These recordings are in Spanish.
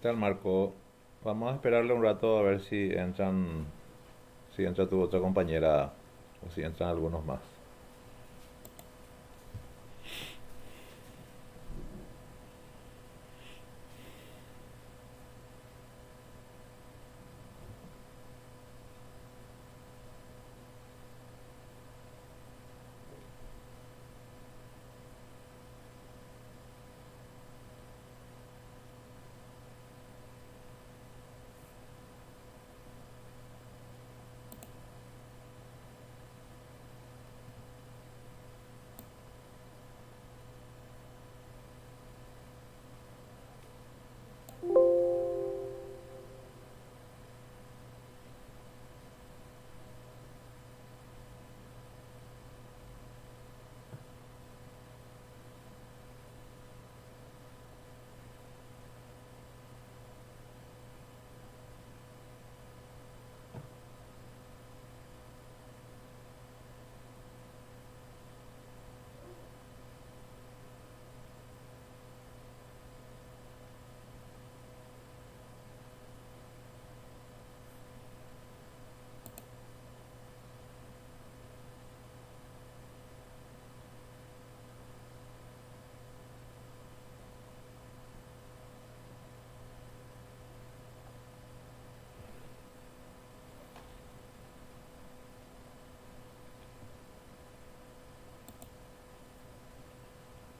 ¿Qué tal, Marco? Vamos a esperarle un rato a ver si entra tu otra compañera o si entran algunos más.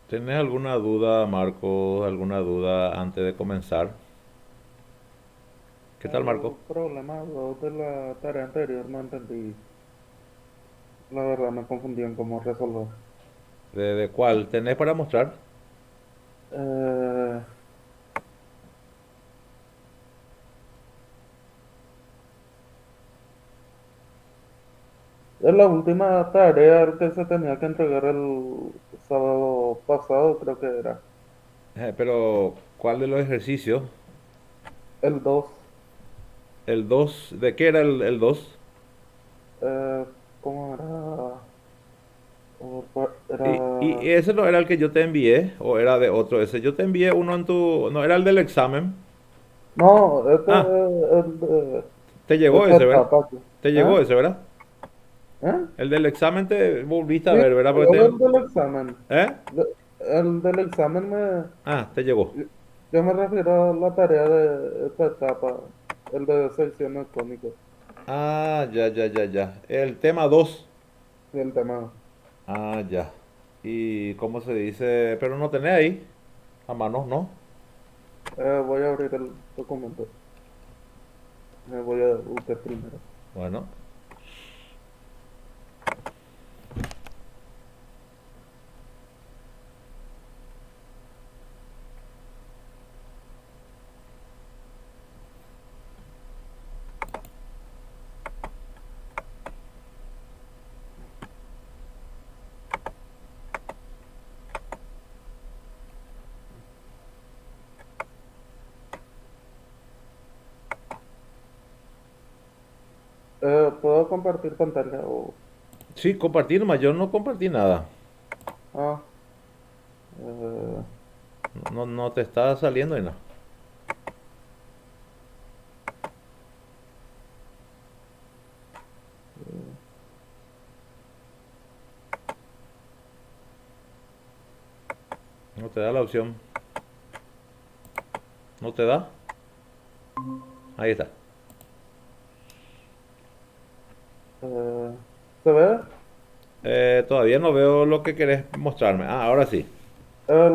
¿Tenés alguna duda, Marco? ¿Alguna duda antes de comenzar? ¿Qué tal, Marco? El problema de la tarea anterior no entendí. La verdad me confundí en cómo resolver. ¿De cuál tenés para mostrar? Eh, es la última tarea que se tenía que entregar el sábado pasado, creo que era. Pero, ¿cuál de los ejercicios? El 2. ¿El 2? ¿De qué era el 2? Eh, ¿Cómo era? ¿Y Era... ese no era el que yo te envié? ¿O era de otro ese? Yo te envié uno en tu... ¿No era el del examen? No, este Ah, es el de te llegó esta ese, ¿verdad? etapa aquí. Te ¿Eh? llegó ese, ¿verdad? ¿Eh? El del examen te volviste a Sí, ver, ¿verdad? Porque llegó el del examen. ¿Eh? El del examen me... Ah, te llegó. Yo yo me refiero a la tarea de esta etapa, el de secciones cómicas, Ah, ya, ya, ya, ya. El tema 2. y el tema. Ah, ya. ¿Y cómo se dice? Pero no tenés ahí a mano, ¿no? Voy a abrir el documento. Me voy a buscar primero. Bueno, ¿Puedo compartir pantalla o...? sí, compartir nomás. Yo no compartí nada. Ah, eh, No, no te está saliendo y no. No te da la opción. ¿No te da? Ahí está. ¿Se ve? Todavía no veo lo que querés mostrarme. Ah, ahora sí. El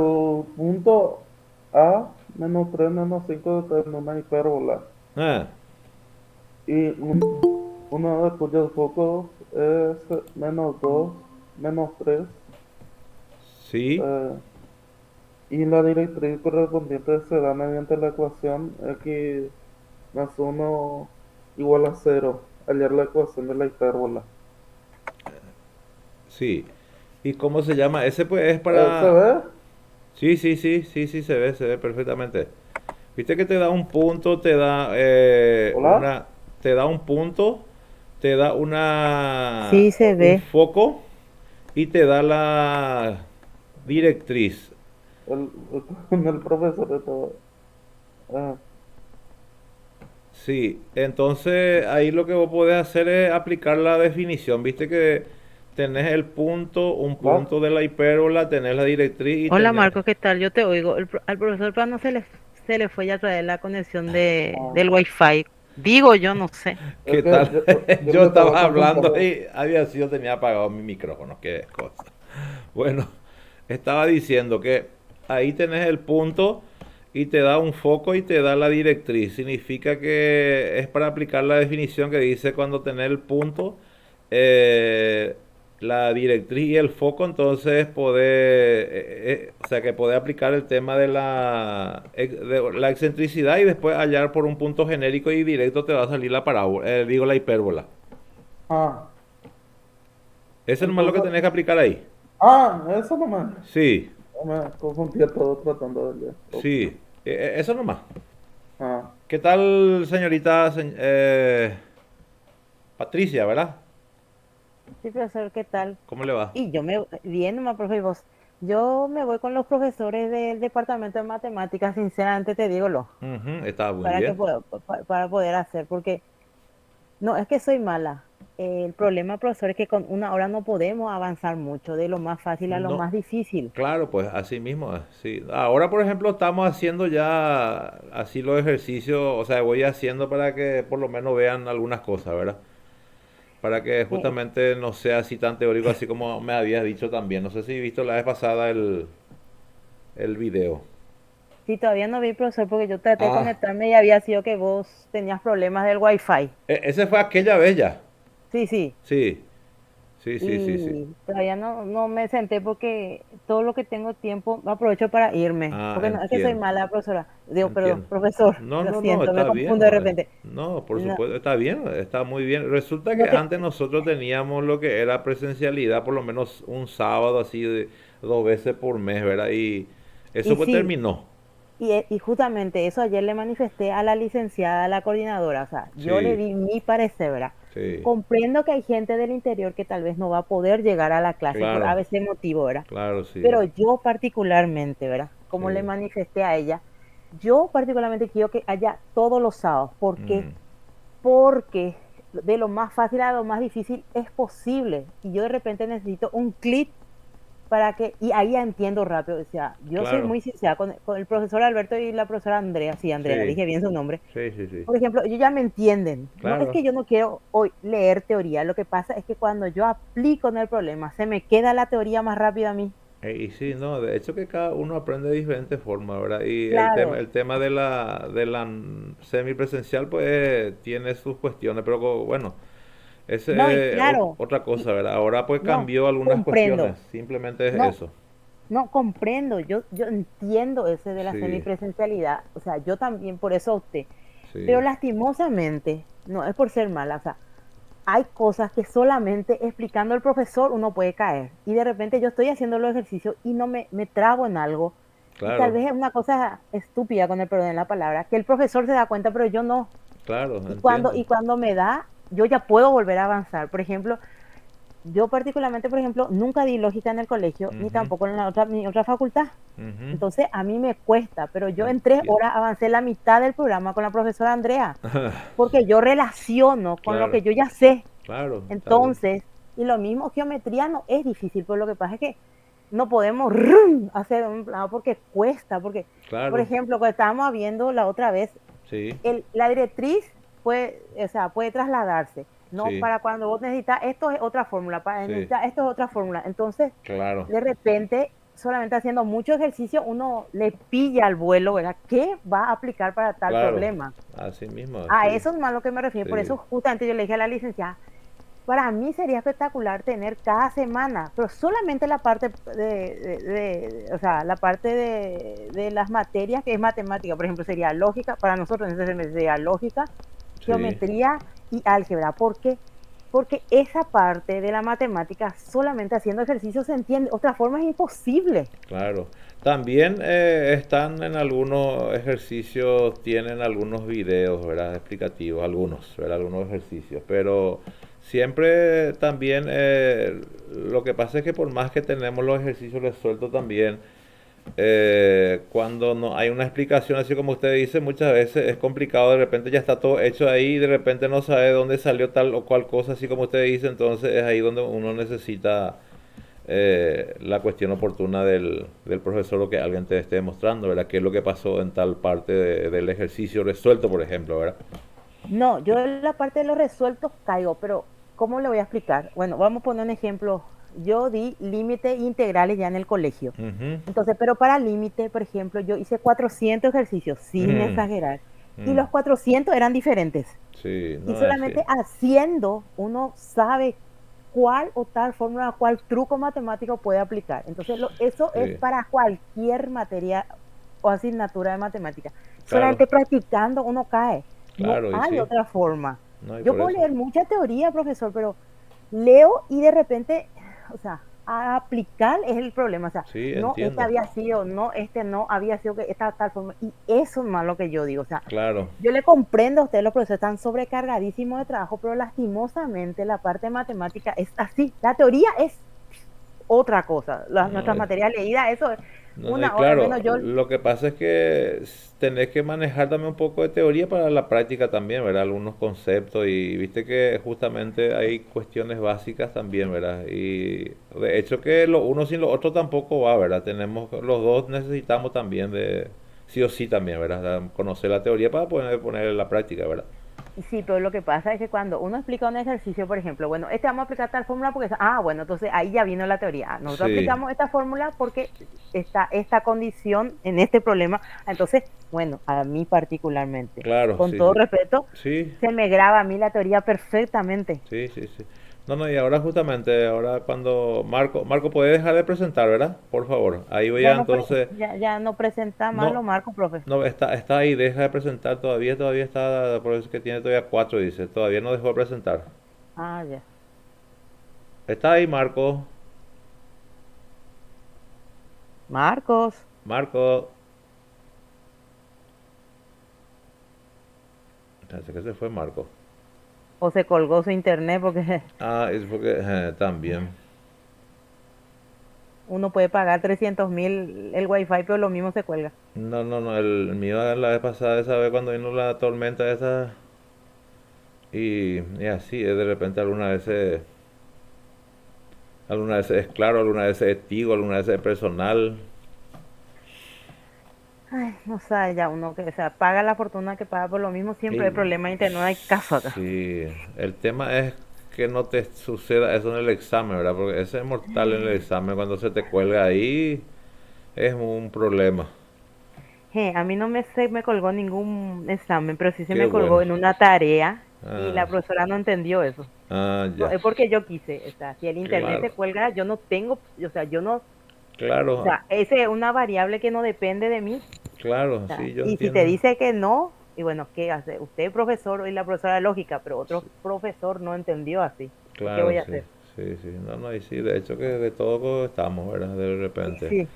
punto A menos 3 menos 5 de una hipérbola. Ah, Y uno de cuyos focos es menos 2 menos 3. sí. Y la directriz correspondiente se da mediante la ecuación x más uno igual a cero. Hallar la ecuación de la hipérbola. Sí. ¿Y cómo se llama? Ese pues es ¿Se para... ve? Sí, sí, sí, sí, sí, se ve perfectamente. Viste que te da un punto, te da ¿Hola? te da un punto, te da Sí, se un ve. foco y te da la directriz. El, el profesor estaba... Ah. Sí, entonces ahí lo que vos podés hacer es aplicar la definición. Viste que tenés el punto, un ¿Va? punto de la hipérbola, tenés la directriz y Hola tenés... Marcos, ¿qué tal? Yo te oigo. Al profesor Paz no se le fue ya a traer la conexión Ah, del Wi-Fi. Digo yo, no sé. es ¿Qué que tal? yo Yo le estaba estaba hablando contestando. y había sido, tenía apagado mi micrófono, qué cosa. Bueno, estaba diciendo que ahí tenés el punto y te da un foco y te da la directriz. Significa que es para aplicar la definición que dice cuando tenés el punto, eh, la directriz y el foco, entonces o sea que podés aplicar el tema de la excentricidad y después hallar por un punto genérico y directo te va a salir la parábola, digo la hipérbola. Ah, Eso es nomás lo que entonces, tenés que aplicar ahí. eso nomás. Sí, No me confundía todo tratando de leer. Ok. sí, eso nomás. Ah, ¿Qué tal, señorita Patricia, verdad? Sí, profesor, ¿qué tal? ¿Cómo le va? Y yo me, bien, nomás, profe, y vos. Yo me voy con los profesores del departamento de matemáticas, sinceramente te digo Ujú, está muy para bien. para poder hacer, porque no, es que soy mala. El problema, profesor, es que con una hora no podemos avanzar mucho, de lo más fácil a lo No, más difícil. claro, pues así mismo, sí. Ahora, por ejemplo, estamos haciendo ya así los ejercicios, o sea, voy haciendo para que por lo menos vean algunas cosas, ¿verdad? Para que Eh, justamente no sea así tan teórico así como me habías dicho también. No sé si visto la vez pasada el video. Sí, todavía no vi, profesor, porque yo traté de Ah, conectarme y había sido que vos tenías problemas del wifi. ese fue aquella bella. Sí, sí. Sí, sí, sí, sí, sí. Y todavía no me senté porque todo lo que tengo tiempo aprovecho para irme. Ah, Porque no es que soy entiendo, mala profesora. Digo, perdón, entiendo. profesor. No, Lo no, no, siento, me está bien. confundo de repente. No, por No, supuesto, está bien, está muy bien. Resulta lo que que, antes nosotros teníamos lo que era presencialidad, por lo menos un sábado así de 2 veces por mes, ¿verdad? Y eso y pues sí, terminó. y justamente eso ayer le manifesté a la licenciada, a la coordinadora. O sea, yo le Sí, di mi parecer, ¿verdad? sí, Comprendo que hay gente del interior que tal vez no va a poder llegar a la clase por claro, a veces motivo, ¿verdad? claro, sí, Pero yo particularmente, ¿verdad? Como le sí. manifesté a ella, yo particularmente quiero que haya todos los sábados. ¿Por qué? Mm, Porque de lo más fácil a lo más difícil es posible. Y yo de repente necesito un clic para que, y ahí ya entiendo rápido. O sea, yo soy claro, muy sincera con el profesor Alberto y la profesora Andrea, sí, Andrea, sí, dije bien su nombre. sí, sí, sí, Por ejemplo, ellos ya me entienden. No es claro. que yo no quiero hoy leer teoría, lo que pasa es que cuando yo aplico en el problema, se me queda la teoría más rápido a mí. Y sí, no, de hecho que cada uno aprende de diferentes formas, ¿verdad? Y Claro, el tema de la semipresencial, pues tiene sus cuestiones, pero bueno, es no, y claro, otra y cosa, ¿verdad? Ahora pues no, cambió algunas comprendo. cuestiones, simplemente es No, eso. no comprendo, yo entiendo ese de la Sí, semipresencialidad, o sea, yo también por eso opté, pero sí, lastimosamente, no es por ser mala, o sea, hay cosas que solamente explicando al profesor uno puede caer, y de repente yo estoy haciendo los ejercicios y no me trago en algo, y tal claro, vez es una cosa estúpida con el perdón de la palabra, que el profesor se da cuenta, pero yo no, claro, entiendo. y cuando me da, yo ya puedo volver a avanzar, por ejemplo, yo particularmente, por ejemplo, nunca di lógica en el colegio, ni Ujú, tampoco en mi otra facultad. ujú, Entonces, a mí me cuesta, pero yo en tres entiendo. horas avancé la mitad del programa con la profesora Andrea, porque yo relaciono con lo Claro, que yo ya sé. claro, está bien. Entonces, y lo mismo, geometría no es difícil, pero lo que pasa es que no podemos hacer un plano porque cuesta, porque, por Claro, ejemplo, cuando estábamos viendo la otra vez, sí, la directriz puede, o sea, puede trasladarse. No, sí, para cuando vos necesitas esto es otra fórmula, para sí, necesitar esto es otra fórmula. Entonces, claro, de repente, solamente haciendo mucho ejercicio, uno le pilla al vuelo, ¿verdad? ¿Qué va a aplicar para tal claro, problema? así mismo, A sí, eso es más lo que me refiero. Por sí. eso justamente yo le dije a la licenciada, para mí sería espectacular tener cada semana, pero solamente la parte o sea, la parte de las materias que es matemática, por ejemplo, sería lógica, para nosotros en ese semestre sería lógica, Sí, geometría y álgebra. ¿Por qué? Porque esa parte de la matemática solamente haciendo ejercicio se entiende, otra forma es imposible. claro. También están en algunos ejercicios, tienen algunos videos, ¿verdad? Explicativos, algunos, ¿verdad? Algunos ejercicios, pero siempre también lo que pasa es que por más que tenemos los ejercicios resueltos también, cuando no hay una explicación así como usted dice, muchas veces es complicado, de repente ya está todo hecho ahí y de repente no sabe dónde salió tal o cual cosa, así como usted dice, entonces es ahí donde uno necesita la cuestión oportuna del profesor o que alguien te esté demostrando, ¿verdad? ¿Qué es lo que pasó en tal parte del ejercicio resuelto, por ejemplo, ¿verdad? No, yo en la parte de los resueltos caigo, pero ¿cómo le voy a explicar? Bueno, vamos a poner un ejemplo. Yo di límites integrales ya en el colegio. Ujú. Entonces, pero para límite, por ejemplo, yo hice 400 ejercicios, sin Mm, exagerar, y mm. los 400 eran diferentes. Sí, Y no es así. solamente haciendo uno sabe cuál o tal fórmula, cuál truco matemático puede aplicar. Entonces, eso es Sí, para cualquier materia o asignatura de matemática. claro, Solamente practicando uno cae. No claro, y hay sí, otra forma. no, y Yo por puedo eso. leer mucha teoría, profesor, pero leo y de repente, o sea, a aplicar es el problema. O sea, Sí, no, este entiendo. había sido, no, este no había sido que esta tal forma. Y eso es más lo que yo digo. O sea, Claro, yo le comprendo a ustedes, los profesores están sobrecargadísimos de trabajo, pero lastimosamente la parte de matemática es así. La teoría es otra cosa. no, Nuestras materias leídas, eso es no, no, y una hora al claro, menos yo. lo que pasa es que tenés que manejar también un poco de teoría para la práctica también, ¿verdad? Algunos conceptos y viste que justamente hay cuestiones básicas también, ¿verdad? Y de hecho que lo uno sin lo otro tampoco va, ¿verdad? Tenemos, los dos necesitamos también de, sí o sí también, ¿verdad? Conocer la teoría para poder poner en la práctica, ¿verdad? Sí, pero lo que pasa es que cuando uno explica un ejercicio, por ejemplo, bueno, este vamos a aplicar tal fórmula porque, bueno, entonces ahí ya vino la teoría. Nosotros Sí, aplicamos esta fórmula porque está esta condición en este problema. Entonces, bueno, a mí particularmente, claro, con sí, todo sí. respeto, Sí, se me graba a mí la teoría perfectamente. sí, sí, sí. No, no, y ahora justamente, ahora cuando Marco, puede dejar de presentar, ¿verdad? Por favor. Ahí voy a entonces, Ya no presenta más no, lo marco, profe. no, está ahí, deja de presentar todavía está, por eso es que tiene todavía cuatro, dice, todavía no dejó de presentar. Ah, ya. Está ahí, Marco, Marcos. Marco, parece que se fue Marco. O se colgó su internet porque Ah, es porque, también. uno puede pagar 300.000 el wifi, pero lo mismo se cuelga. No, no, no, el mío la vez pasada, esa vez cuando vino la tormenta esa, y así, de repente algunas veces es claro, algunas veces es Tigo, algunas veces es personal. Ay, no sabe ya uno que, o sea, paga la fortuna que paga por lo mismo, siempre Y hay problema de internet, no hay caso acá. sí, el tema es que no te suceda eso en el examen, ¿verdad? Porque ese es mortal en el examen, cuando se te cuelga ahí es un problema. A mí no se me colgó ningún examen, pero sí se Qué me colgó bueno. en una tarea y Ah, la profesora no entendió eso. No, ya. es porque yo quise, o sea, si el internet Claro, se cuelga, yo no tengo, o sea, yo no, o claro, sea, ese es una variable que no depende de mí. claro, O sea, sí, yo y si te entiendo. dice que no, y bueno, ¿qué hace? Usted es profesor y la profesora de lógica, pero otro Sí, profesor no entendió así. ¿Y qué claro, voy a sí, hacer? sí, sí. No, no, y sí, de hecho que de todo estamos, ¿verdad? De Y repente. sí,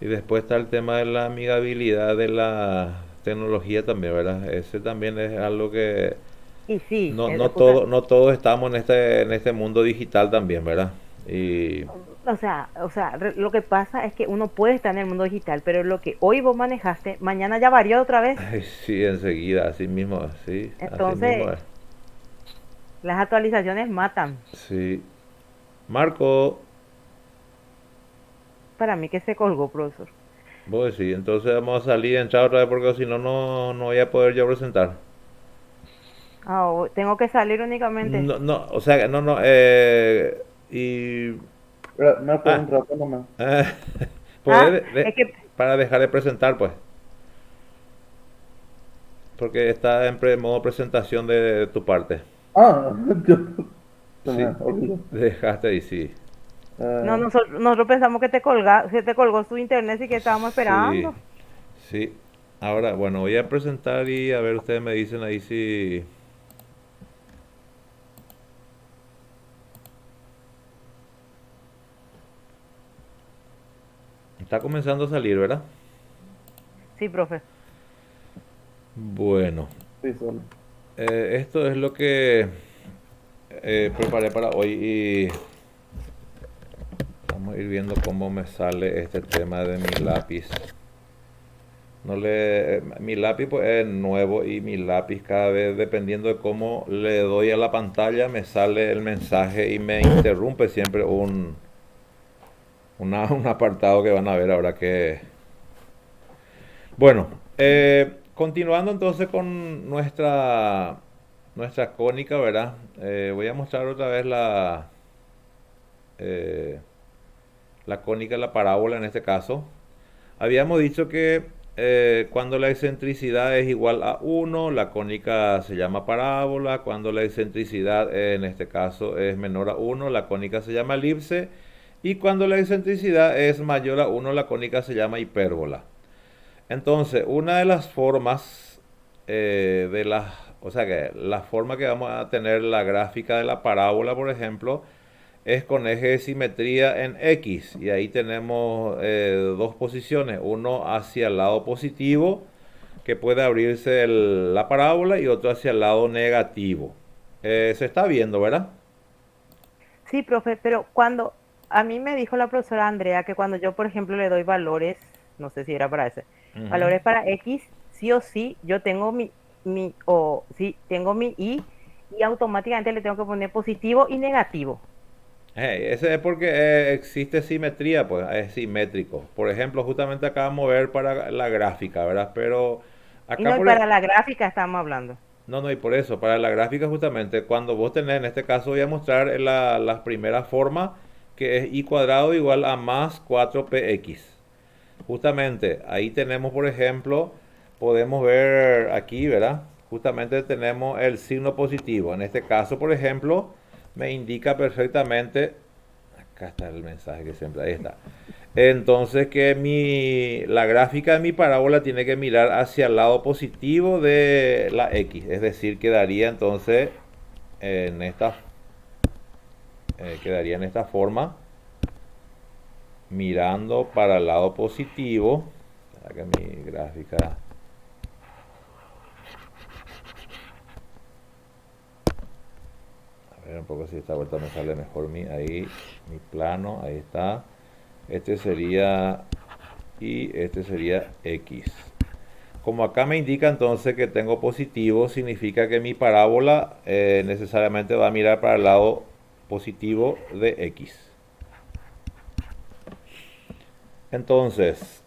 Y después está el tema de la amigabilidad de la tecnología también, ¿verdad? Ese también es algo que y sí, no todos estamos en este mundo digital también, ¿verdad? Y lo que pasa es que uno puede estar en el mundo digital, pero lo que hoy vos manejaste, mañana ya varió otra vez. ay, sí, enseguida, así mismo, sí, así mismo Entonces, es. las actualizaciones matan. Sí. Marco, Para mí que se colgó, profesor. vos sí, entonces vamos a salir y entrar otra vez porque si no, no voy a poder yo presentar. Tengo que salir únicamente. No, no, o sea, no, no, y... Me puedo Ah, entrar nomás. eh, Ah, poder es que, para dejar de presentar, pues, porque está en modo presentación de tu parte. Ah, yo se me Sí, olvidó. dejaste y sí. no, Eh, nosotros pensamos que se te colgó su internet y que estábamos Sí, esperando. sí. Ahora, bueno, voy a presentar y a ver, ustedes me dicen ahí si está comenzando a salir, ¿verdad? Sí, profe. Bueno, sí, solo. esto es lo que preparé para hoy y vamos a ir viendo cómo me sale este tema de mi lápiz. Mi lápiz pues, es nuevo y mi lápiz cada vez, dependiendo de cómo le doy a la pantalla, me sale el mensaje y me interrumpe siempre un apartado que van a ver ahora que... Bueno, continuando entonces con nuestra cónica, ¿verdad? Voy a mostrar otra vez la cónica, la parábola en este caso. Habíamos dicho que cuando la excentricidad es igual a 1, la cónica se llama parábola. Cuando la excentricidad en este caso es menor a 1, la cónica se llama elipse. Y cuando la excentricidad es mayor a 1, la cónica se llama hipérbola. Entonces, una de las formas o sea que la forma que vamos a tener la gráfica de la parábola, por ejemplo, es con eje de simetría en X. Y ahí tenemos dos posiciones. Uno hacia el lado positivo, que puede abrirse la parábola, y otro hacia el lado negativo. Se está viendo, ¿verdad? Sí, profe, pero cuando a mí me dijo la profesora Andrea que cuando yo, por ejemplo, le doy valores, no sé si era para ese, Ujú. valores para X, sí o sí, yo tengo sí, tengo mi Y y automáticamente le tengo que poner positivo y negativo. Ese es porque existe simetría, pues es simétrico. Por ejemplo, justamente acá vamos a ver para la gráfica, ¿verdad? Pero Y acá no, y por... para la gráfica estamos hablando. No, no, y por eso, para la gráfica justamente, cuando vos tenés, en este caso voy a mostrar las primeras formas, que es y cuadrado igual a más 4px. Justamente, ahí tenemos, por ejemplo, podemos ver aquí, ¿verdad? Justamente tenemos el signo positivo. En este caso, por ejemplo, me indica perfectamente, acá está el mensaje que siempre, ahí está. Entonces que la gráfica de mi parábola tiene que mirar hacia el lado positivo de la X. Es decir, en esta, quedaría en esta forma, mirando para el lado positivo. Acá mi gráfica. A ver un poco si esta vuelta me sale mejor ahí, mi plano, ahí está. Este sería y este sería X. Como acá me indica entonces que tengo positivo, significa que mi parábola necesariamente va a mirar para el lado positivo de X. Entonces,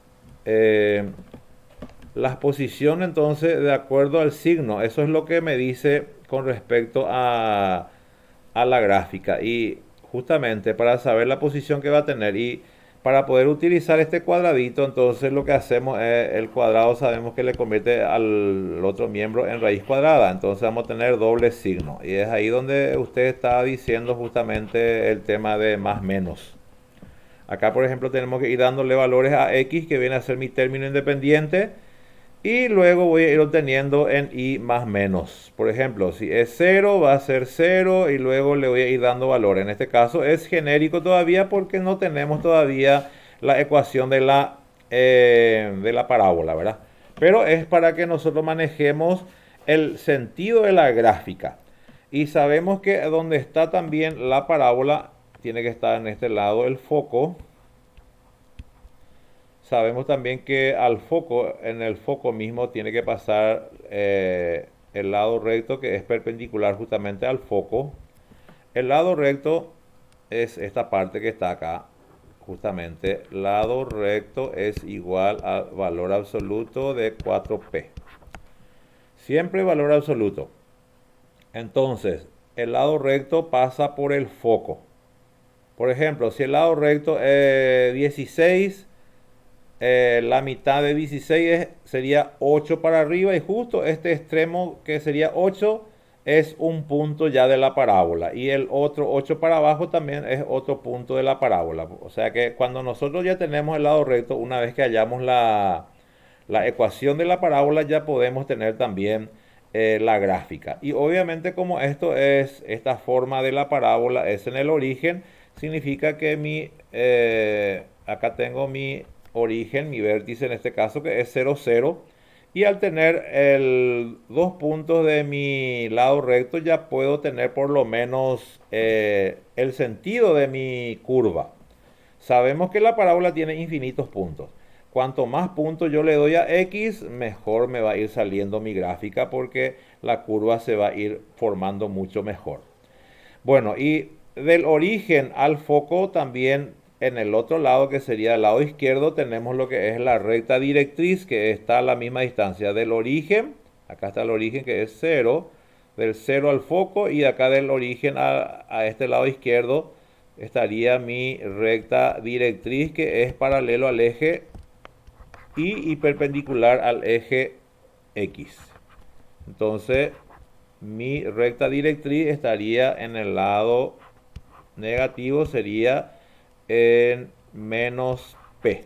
las posiciones entonces de acuerdo al signo, eso es lo que me dice con respecto a la gráfica. Y justamente para saber la posición que va a tener y para poder utilizar este cuadradito, entonces lo que hacemos es el cuadrado, sabemos que le convierte al otro miembro en raíz cuadrada. Entonces vamos a tener doble signo. Y es ahí donde usted está diciendo justamente el tema de más menos. Acá, por ejemplo, tenemos que ir dándole valores a X, que viene a ser mi término independiente. Y luego voy a ir obteniendo en Y más menos. Por ejemplo, si es 0, va a ser 0 y luego le voy a ir dando valor. En este caso es genérico todavía porque no tenemos todavía la ecuación de la parábola, ¿verdad? Pero es para que nosotros manejemos el sentido de la gráfica. Y sabemos que donde está también la parábola, tiene que estar en este lado el foco. Sabemos también que en el foco mismo tiene que pasar el lado recto que es perpendicular justamente al foco. El lado recto es esta parte que está acá, justamente. Lado recto es igual al valor absoluto de 4p. Siempre valor absoluto. Entonces, el lado recto pasa por el foco. Por ejemplo, si el lado recto es 16, la mitad de 16 sería 8 para arriba y justo este extremo que sería 8 es un punto ya de la parábola y el otro 8 para abajo también es otro punto de la parábola. O sea que cuando nosotros ya tenemos el lado recto, una vez que hallamos la ecuación de la parábola, ya podemos tener también la gráfica. Y obviamente como esta forma de la parábola es en el origen, significa que acá tengo mi origen, mi vértice en este caso, que es 0, 0. Y al tener dos puntos de mi lado recto, ya puedo tener por lo menos el sentido de mi curva. Sabemos que la parábola tiene infinitos puntos. Cuanto más puntos yo le doy a X, mejor me va a ir saliendo mi gráfica porque la curva se va a ir formando mucho mejor. Bueno, y del origen al foco también en el otro lado, que sería el lado izquierdo, tenemos lo que es la recta directriz, que está a la misma distancia del origen. Acá está el origen, que es 0, del 0 al foco, y acá del origen a este lado izquierdo estaría mi recta directriz, que es paralelo al eje y perpendicular al eje X. Entonces, mi recta directriz estaría en el lado negativo, sería en menos P.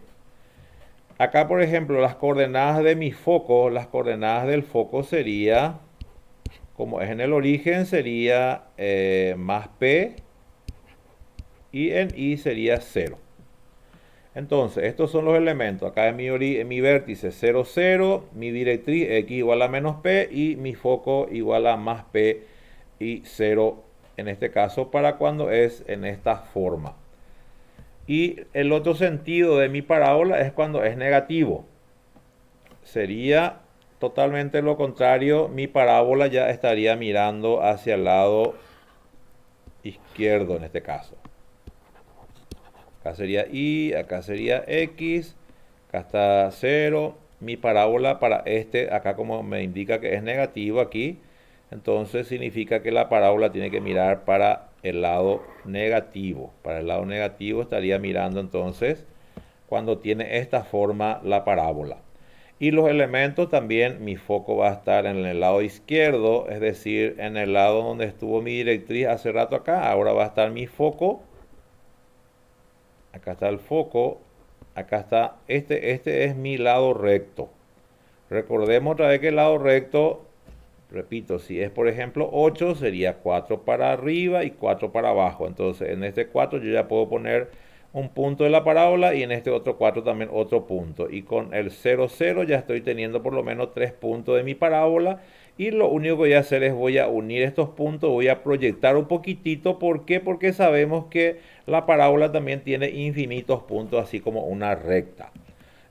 Acá, por ejemplo, las coordenadas de mi foco, las coordenadas del foco sería, como es en el origen, sería más P, y en Y sería 0. Entonces, estos son los elementos. Acá en mi vértice 0, 0, mi directriz X igual a menos P y mi foco igual a más P y 0, en este caso, para cuando es en esta forma. Y el otro sentido de mi parábola es cuando es negativo. Sería totalmente lo contrario. Mi parábola ya estaría mirando hacia el lado izquierdo en este caso. Acá sería Y, acá sería X, acá está 0. Mi parábola para este, acá como me indica que es negativo aquí, entonces significa que la parábola tiene que mirar para el lado negativo. Para el lado negativo estaría mirando entonces cuando tiene esta forma la parábola. Y los elementos también, mi foco va a estar en el lado izquierdo, es decir, en el lado donde estuvo mi directriz hace rato acá. Ahora va a estar mi foco. Acá está el foco. Acá está, este es mi lado recto. Recordemos otra vez que el lado recto, repito, si es por ejemplo 8, sería 4 para arriba y 4 para abajo. Entonces en este 4 yo ya puedo poner un punto de la parábola y en este otro 4 también otro punto. Y con el 0, 0 ya estoy teniendo por lo menos 3 puntos de mi parábola. Y lo único que voy a hacer es voy a unir estos puntos, voy a proyectar un poquitito. ¿Por qué? Porque sabemos que la parábola también tiene infinitos puntos, así como una recta.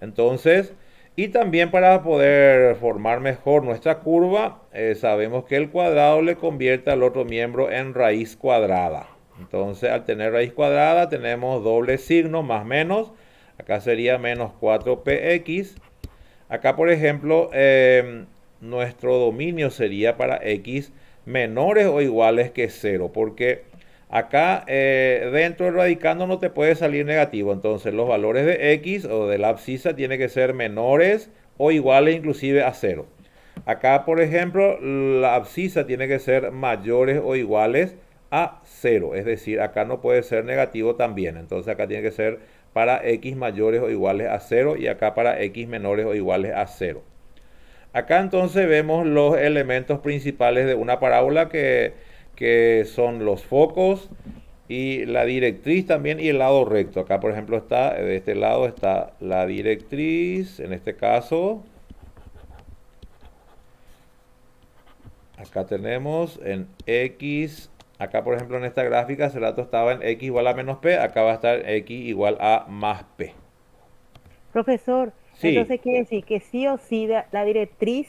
Entonces, y también para poder formar mejor nuestra curva, sabemos que el cuadrado le convierte al otro miembro en raíz cuadrada. Entonces, al tener raíz cuadrada, tenemos doble signo, más menos. Acá sería menos 4px. Acá, por ejemplo, nuestro dominio sería para x menores o iguales que 0, porque acá dentro del radicando no te puede salir negativo. Entonces los valores de x o de la abscisa tienen que ser menores o iguales inclusive a 0. Acá, por ejemplo, la abscisa tiene que ser mayores o iguales a 0. Es decir, acá no puede ser negativo también. Entonces acá tiene que ser para x mayores o iguales a 0 y acá para x menores o iguales a 0. Acá entonces vemos los elementos principales de una parábola que son los focos y la directriz también y el lado recto. Acá por ejemplo está, de este lado está la directriz, en este caso. Acá tenemos en X, acá por ejemplo en esta gráfica hace rato estaba en X igual a menos P, acá va a estar X igual a más P. Profesor, Sí. entonces quiere decir que sí o sí la directriz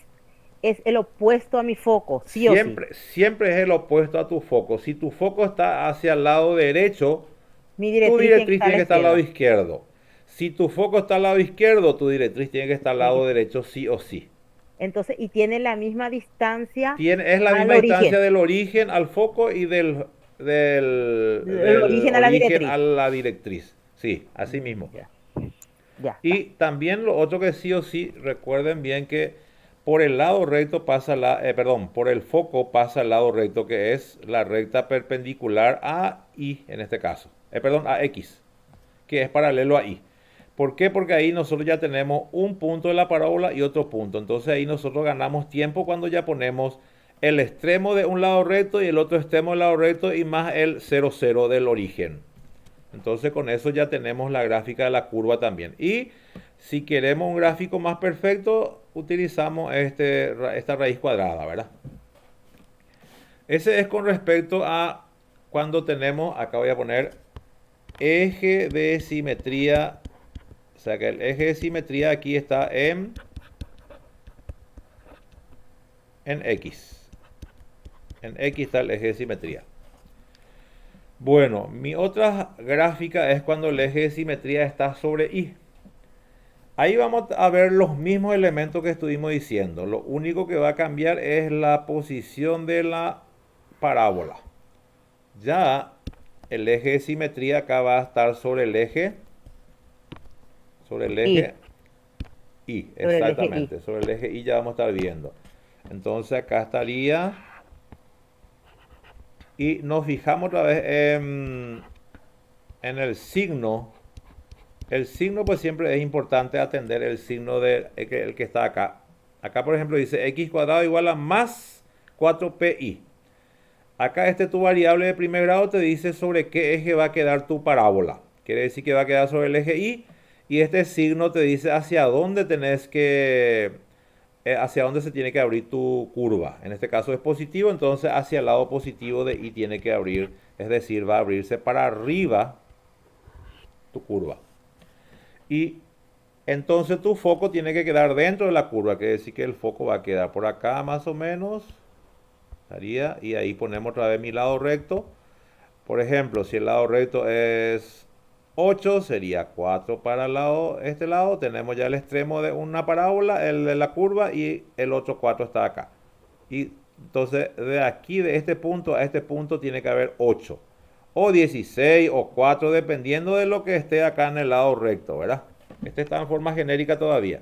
es el opuesto a mi foco, sí Siempre, o sí. siempre es el opuesto a tu foco. Si tu foco está hacia el lado derecho, Mi tu directriz tiene que directriz estar a tiene la que estar al lado izquierda. izquierdo. Si tu foco está al lado izquierdo, tu directriz tiene que estar al Tiene lado que- derecho sí o sí. entonces, y tiene la misma distancia Es la al misma distancia origen, del origen al foco y del del origen a la origen a directriz. la directriz. Sí, así mismo. Ya, ya está. Y también lo otro que sí o sí, recuerden bien que por el lado recto pasa por el foco pasa el lado recto, que es la recta perpendicular a Y en este caso. A X, que es paralelo a Y. ¿Por qué? Porque ahí nosotros ya tenemos un punto de la parábola y otro punto. Entonces ahí nosotros ganamos tiempo cuando ya ponemos el extremo de un lado recto y el otro extremo del lado recto y más el 0, 0 del origen. Entonces con eso ya tenemos la gráfica de la curva también. Y si queremos un gráfico más perfecto, utilizamos esta raíz cuadrada, ¿verdad? Ese es con respecto a cuando tenemos, acá voy a poner eje de simetría, o sea que el eje de simetría aquí está en X. En X está el eje de simetría. Bueno, mi otra gráfica es cuando el eje de simetría está sobre Y. Ahí vamos a ver los mismos elementos que estuvimos diciendo. Lo único que va a cambiar es la posición de la parábola. Ya el eje de simetría acá va a estar sobre el eje Y, Sobre el eje Y. exactamente, sobre el eje Y ya vamos a estar viendo. Entonces acá estaría, y nos fijamos otra vez en el signo. El signo pues siempre es importante atender el signo de el que está acá. Acá por ejemplo dice x cuadrado igual a más 4pi. Acá tu variable de primer grado te dice sobre qué eje va a quedar tu parábola. Quiere decir que va a quedar sobre el eje Y. Y este signo te dice hacia dónde tenés que, hacia dónde se tiene que abrir tu curva. En este caso es positivo, entonces hacia el lado positivo de Y tiene que abrir. Es decir, va a abrirse para arriba tu curva. Y entonces tu foco tiene que quedar dentro de la curva. Quiere decir que el foco va a quedar por acá más o menos. Y ahí ponemos otra vez mi lado recto. Por ejemplo, si el lado recto es 8, sería 4 para el lado, este lado. Tenemos ya el extremo de una parábola, el de la curva, y el otro 4 está acá. Y entonces de aquí, de este punto a este punto, tiene que haber 8. O 16 o 4, dependiendo de lo que esté acá en el lado recto, ¿verdad? Este está en forma genérica todavía.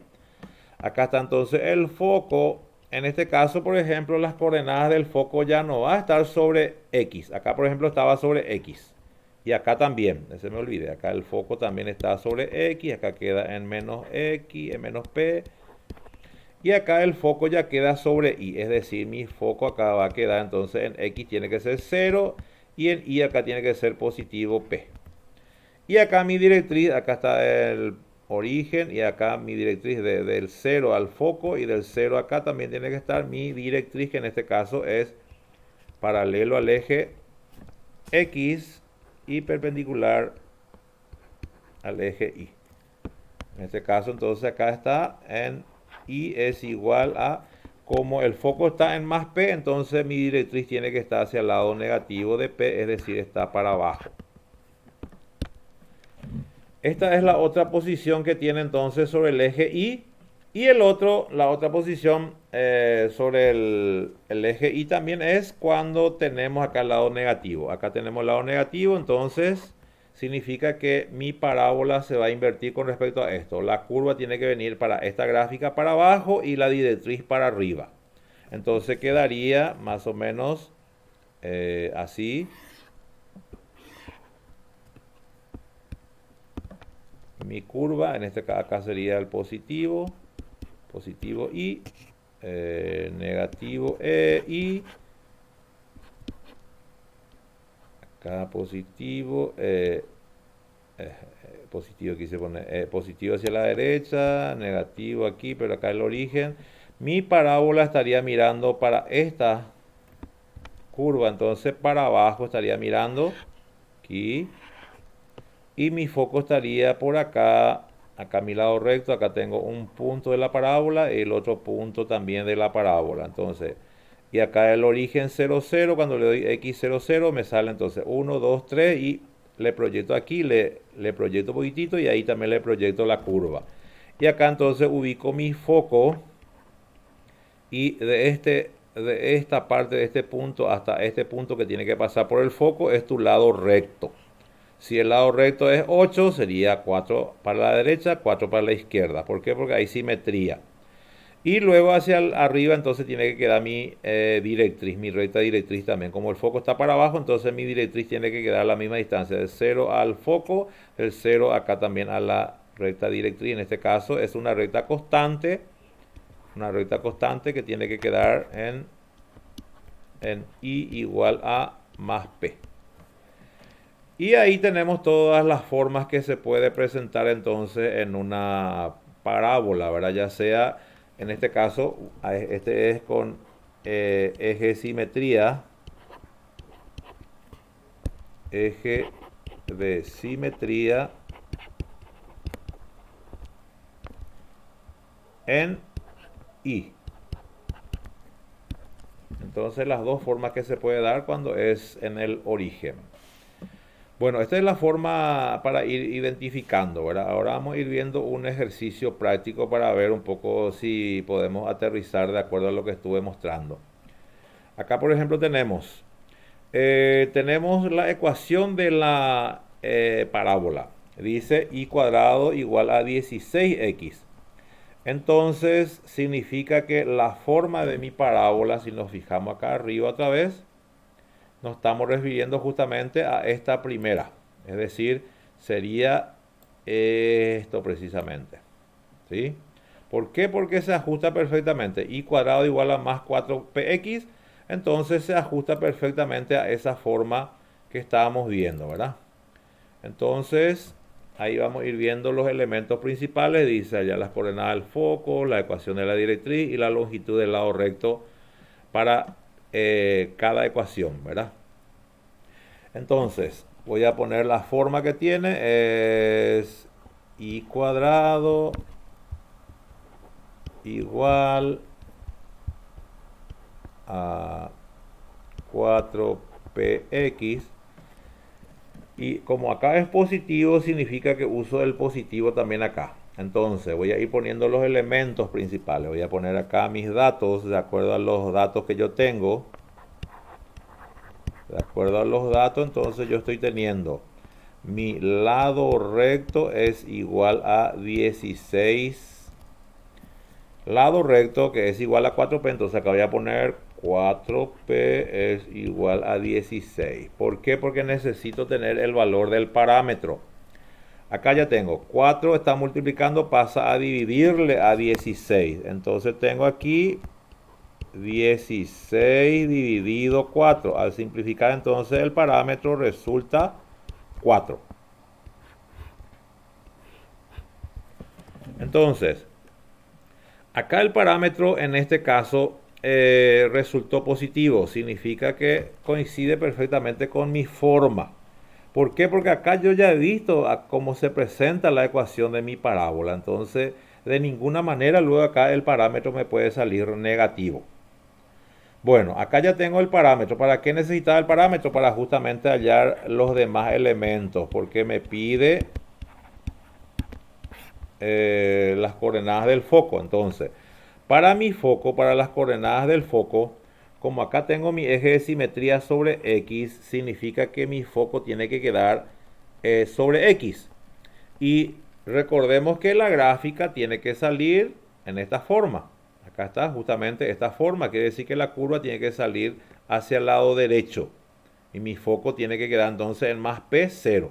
Acá está entonces el foco. En este caso, por ejemplo, las coordenadas del foco ya no va a estar sobre X. Acá, por ejemplo, estaba sobre X. Y acá también, no se me olvide, acá el foco también está sobre X. Acá queda en menos X, en menos P. Y acá el foco ya queda sobre Y. Es decir, mi foco acá va a quedar entonces en X tiene que ser 0. Y en Y acá tiene que ser positivo P. Y acá mi directriz, acá está el origen y acá mi directriz del 0 al foco, y del 0 acá también tiene que estar mi directriz, que en este caso es paralelo al eje X y perpendicular al eje Y. En este caso entonces acá está en Y es igual a, como el foco está en más P, entonces mi directriz tiene que estar hacia el lado negativo de P, es decir, está para abajo. Esta es la otra posición que tiene entonces sobre el eje Y. Y la otra posición sobre el eje Y también es cuando tenemos acá el lado negativo. Acá tenemos el lado negativo, entonces significa que mi parábola se va a invertir con respecto a esto. La curva tiene que venir para esta gráfica para abajo y la directriz para arriba. Entonces quedaría más o menos así. Mi curva, en este caso acá sería el positivo Y, negativo Y, acá positivo, positivo quise poner, positivo hacia la derecha, negativo aquí, pero acá el origen. Mi parábola estaría mirando para esta curva, entonces para abajo estaría mirando aquí. Y mi foco estaría por acá, acá a mi lado recto, acá tengo un punto de la parábola y el otro punto también de la parábola. Entonces, y acá el origen 0, 0, cuando le doy X 0, 0, me sale entonces 1, 2, 3 y le proyecto aquí, le proyecto un poquitito y ahí también le proyecto la curva. Y acá entonces ubico mi foco y de esta parte, de este punto hasta este punto que tiene que pasar por el foco es tu lado recto. Si el lado recto es 8, sería 4 para la derecha, 4 para la izquierda. ¿Por qué? Porque hay simetría. Y luego hacia arriba entonces tiene que quedar mi directriz, mi recta directriz también. Como el foco está para abajo, entonces mi directriz tiene que quedar a la misma distancia. Del 0 al foco, del 0 acá también a la recta directriz. En este caso es una recta constante. Una recta constante que tiene que quedar en Y igual a más P. Y ahí tenemos todas las formas que se puede presentar entonces en una parábola, ¿verdad? Ya sea, en este caso, este es con eje simetría, eje de simetría en I. Entonces las dos formas que se puede dar cuando es en el origen. Bueno, esta es la forma para ir identificando, ¿verdad? Ahora vamos a ir viendo un ejercicio práctico para ver un poco si podemos aterrizar de acuerdo a lo que estuve mostrando. Acá, por ejemplo, tenemos la ecuación de la parábola. Dice y cuadrado igual a 16x. Entonces, significa que la forma de mi parábola, si nos fijamos acá arriba otra vez, nos estamos refiriendo justamente a esta primera. Es decir, sería esto precisamente. ¿Sí? ¿Por qué? Porque se ajusta perfectamente. Y cuadrado igual a más 4px. Entonces se ajusta perfectamente a esa forma que estábamos viendo, ¿verdad? Entonces, ahí vamos a ir viendo los elementos principales. Dice allá las coordenadas del foco, la ecuación de la directriz y la longitud del lado recto para cada ecuación, ¿verdad? Entonces, voy a poner la forma que tiene. Es y cuadrado igual a 4px. Y como acá es positivo, significa que uso el positivo también acá. Entonces voy a ir poniendo los elementos principales. Voy a poner acá mis datos de acuerdo a los datos que yo tengo. De acuerdo a los datos, entonces yo estoy teniendo mi lado recto es igual a 16. Lado recto que es igual a 4p, entonces acá voy a poner 4p es igual a 16. ¿Por qué? Porque necesito tener el valor del parámetro. Acá ya tengo 4, está multiplicando, pasa a dividirle a 16. Entonces tengo aquí 16 dividido 4. Al simplificar entonces el parámetro resulta 4. Entonces, acá el parámetro en este caso resultó positivo. Significa que coincide perfectamente con mi forma. ¿Por qué? Porque acá yo ya he visto cómo se presenta la ecuación de mi parábola. Entonces, de ninguna manera luego acá el parámetro me puede salir negativo. Bueno, acá ya tengo el parámetro. ¿Para qué necesitaba el parámetro? Para justamente hallar los demás elementos. Porque me pide las coordenadas del foco. Entonces, para mi foco, para las coordenadas del foco, como acá tengo mi eje de simetría sobre X, significa que mi foco tiene que quedar sobre X. Y recordemos que la gráfica tiene que salir en esta forma. Acá está justamente esta forma. Quiere decir que la curva tiene que salir hacia el lado derecho. Y mi foco tiene que quedar entonces en más P0.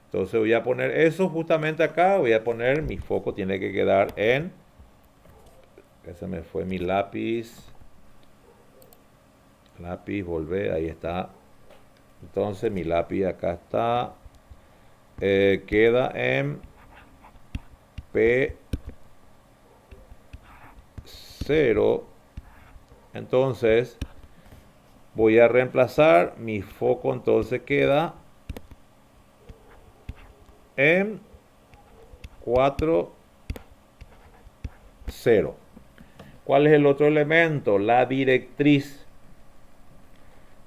Entonces voy a poner eso justamente acá. Voy a poner mi foco tiene que quedar en... Ese me fue mi lápiz. Lápiz, volver, ahí está. Entonces mi lápiz acá está. Queda en P0. Entonces voy a reemplazar mi foco, entonces queda en 4, 0. ¿Cuál es el otro elemento? La directriz.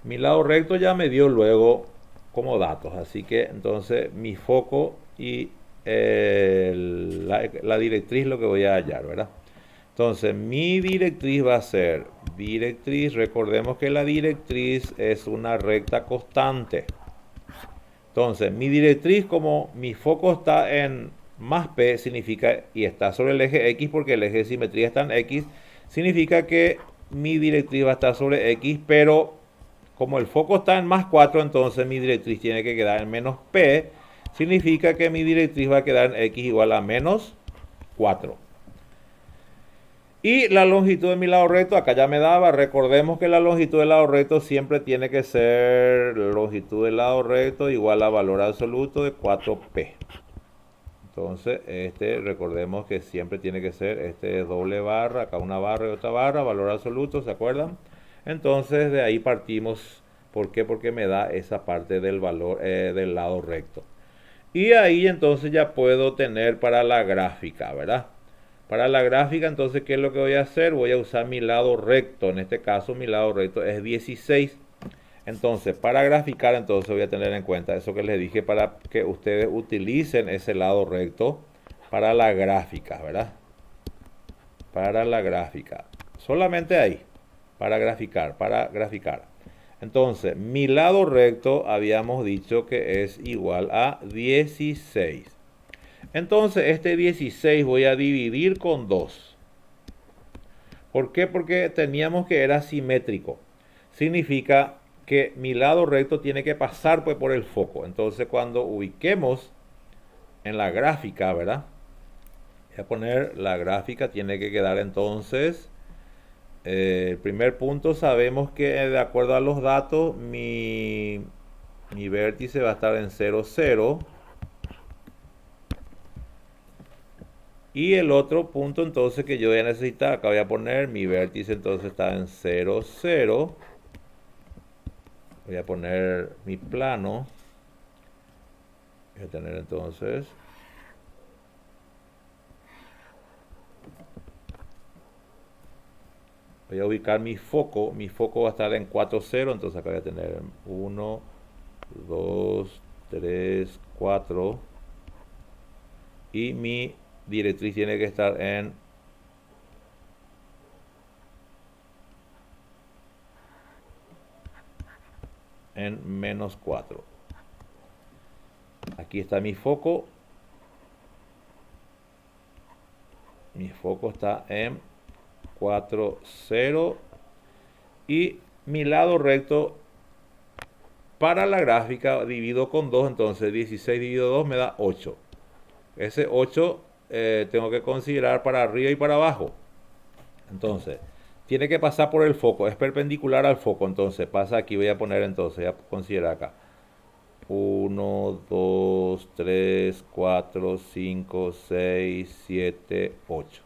Mi lado recto ya me dio luego como datos, así que entonces mi foco y la directriz lo que voy a hallar, ¿verdad? Entonces mi directriz va a ser directriz. Recordemos que la directriz es una recta constante. Entonces mi directriz, como mi foco está en más P, significa, y está sobre el eje X porque el eje de simetría está en X, significa que mi directriz va a estar sobre X, pero como el foco está en más 4, entonces mi directriz tiene que quedar en menos P. Significa que mi directriz va a quedar en X igual a menos 4. Y la longitud de mi lado recto, acá ya me daba. Recordemos que la longitud del lado recto siempre tiene que ser longitud del lado recto igual a valor absoluto de 4P. Entonces, recordemos que siempre tiene que ser doble barra, acá una barra y otra barra, valor absoluto, ¿se acuerdan? Entonces, de ahí partimos ¿Por qué? Porque me da esa parte del valor del lado recto. Y ahí entonces ya puedo tener para la gráfica, ¿verdad? Para la gráfica, entonces, ¿qué es lo que voy a hacer? Voy a usar mi lado recto. En este caso, mi lado recto es 16. Entonces, para graficar, entonces voy a tener en cuenta eso que les dije para que ustedes utilicen ese lado recto para la gráfica, ¿verdad? Para la gráfica. Solamente ahí. Para graficar, para graficar. Entonces, mi lado recto habíamos dicho que es igual a 16. Entonces, este 16 voy a dividir con 2. ¿Por qué? Porque teníamos que era simétrico. Significa que mi lado recto tiene que pasar pues, por el foco. Entonces, cuando ubiquemos en la gráfica, ¿verdad? Voy a poner la gráfica, tiene que quedar entonces... el primer punto, sabemos que de acuerdo a los datos, mi vértice va a estar en 0, 0. Y el otro punto entonces que yo voy a necesitar, acá voy a poner mi vértice entonces está en 0, 0. Voy a poner mi plano. Voy a tener entonces... Voy a ubicar mi foco va a estar en 4, 0, entonces acá voy a tener 1, 2, 3, 4. Y mi directriz tiene que estar en menos 4. Aquí está mi foco. Mi foco está en 4, 0. Y mi lado recto para la gráfica divido con 2. Entonces 16 dividido 2 me da 8. Ese 8 tengo que considerar para arriba y para abajo. Entonces, tiene que pasar por el foco. Es perpendicular al foco. Entonces, pasa aquí. Voy a poner entonces. Voy a considerar acá. 1, 2, 3, 4, 5, 6, 7, 8.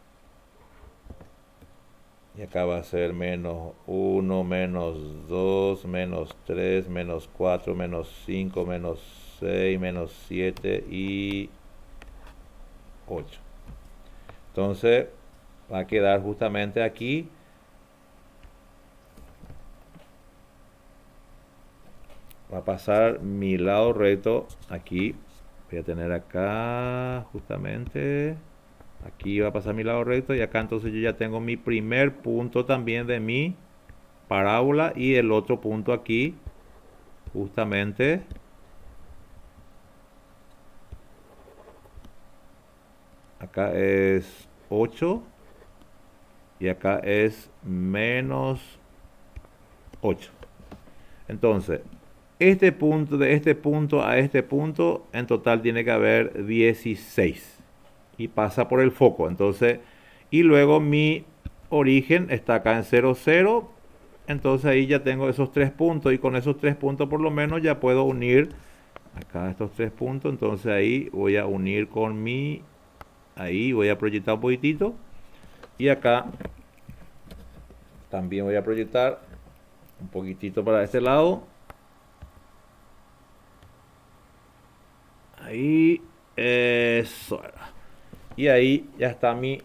Y acá va a ser menos 1, menos 2, menos 3, menos 4, menos 5, menos 6, menos 7 y 8. Entonces, va a quedar justamente aquí. Va a pasar mi lado recto aquí. Voy a tener acá justamente. Aquí va a pasar mi lado recto y acá entonces yo ya tengo mi primer punto también de mi parábola y el otro punto aquí justamente acá es 8 y acá es menos 8. Entonces, este punto de este punto a este punto en total tiene que haber 16 y pasa por el foco. Entonces, y luego mi origen está acá en 0, 0. Entonces ahí ya tengo esos 3 puntos y con esos 3 puntos por lo menos ya puedo unir acá estos 3 puntos. Entonces ahí voy a unir con mi, ahí voy a proyectar un poquitito y acá también voy a proyectar un poquitito para este lado. Ahí, eso. Y ahí ya está mi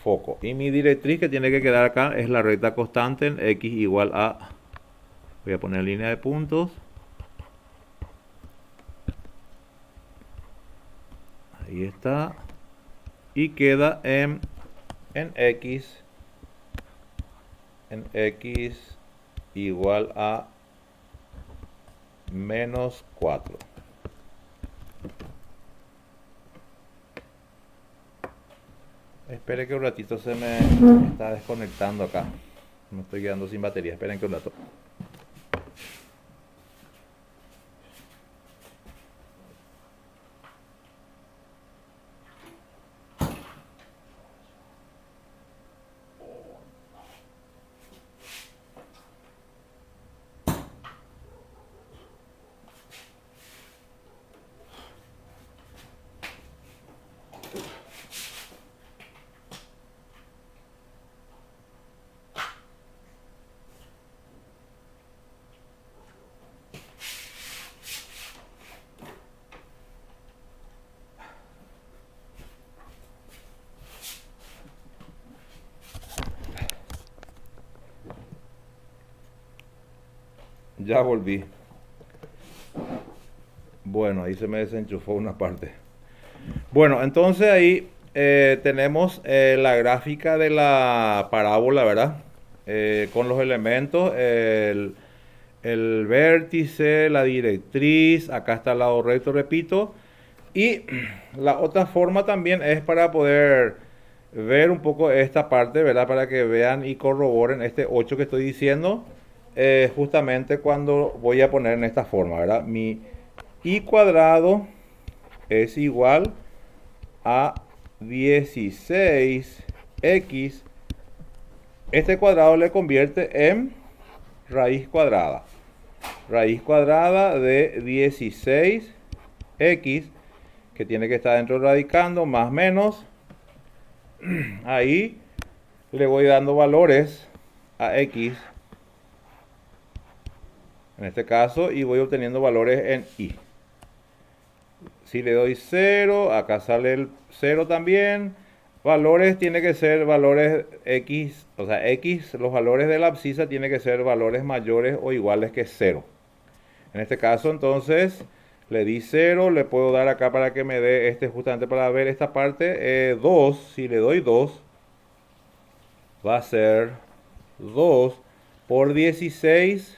foco. Y mi directriz que tiene que quedar acá es la recta constante en x igual a... Voy a poner línea de puntos. Ahí está. Y queda en x. En x igual a menos 4. Espere que un ratito se me está desconectando acá. Me estoy quedando sin batería. Esperen que un rato. Ya volví. Bueno, ahí se me desenchufó una parte. Bueno, entonces ahí tenemos la gráfica de la parábola, ¿verdad? Con los elementos, el vértice, la directriz, acá está el lado recto, repito. Y la otra forma también es para poder ver un poco esta parte, ¿verdad? Para que vean y corroboren este 8 que estoy diciendo, justamente cuando voy a poner en esta forma, ¿verdad? Mi y cuadrado es igual a 16x. Este cuadrado le convierte en raíz cuadrada. Raíz cuadrada de 16x, que tiene que estar dentro radicando, más menos. Ahí le voy dando valores a x, en este caso, y voy obteniendo valores en y. Si le doy 0, acá sale el 0 también. Valores tiene que ser valores x, o sea, x, los valores de la abscisa tienen que ser valores mayores o iguales que 0. En este caso, entonces, le di 0, le puedo dar acá para que me dé justamente para ver esta parte, 2. Si le doy 2, va a ser 2 por 16,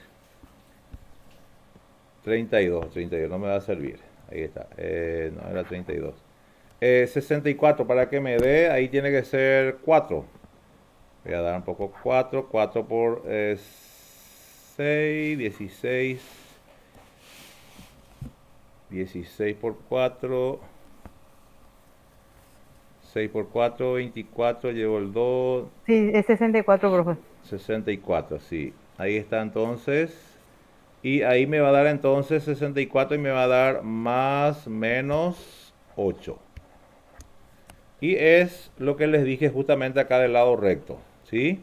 32 no me va a servir. Ahí está, no era 32. 64 para que me dé, ahí tiene que ser 4. Voy a dar un poco 4 por 6, 16. 16 por 4. 6 por 4, 24, llevo el 2. Sí, es 64, profe. 64, sí. Ahí está entonces. Y ahí me va a dar entonces 64 y me va a dar más menos 8. Y es lo que les dije justamente acá del lado recto, ¿sí?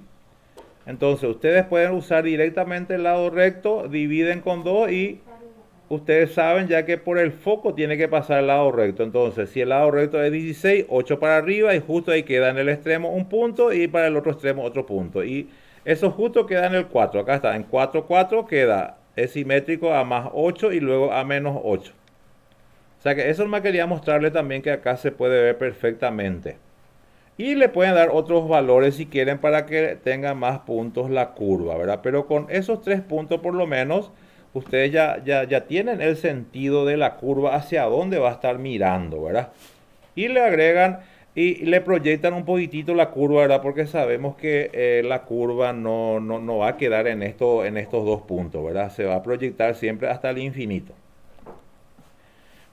Entonces ustedes pueden usar directamente el lado recto, dividen con 2 y ustedes saben ya que por el foco tiene que pasar el lado recto. Entonces si el lado recto es 16, 8 para arriba y justo ahí queda en el extremo un punto y para el otro extremo otro punto. Y eso justo queda en el 4. Acá está, en 4, 4 queda, es simétrico a más 8 y luego a menos 8. O sea que eso me quería mostrarle también que acá se puede ver perfectamente. Y le pueden dar otros valores si quieren para que tenga más puntos la curva, ¿verdad? Pero con esos 3 puntos por lo menos, ustedes ya tienen el sentido de la curva hacia dónde va a estar mirando, ¿verdad? Y le agregan y le proyectan un poquitito la curva, ¿verdad? Porque sabemos que la curva no va a quedar en estos 2 puntos, ¿verdad? Se va a proyectar siempre hasta el infinito.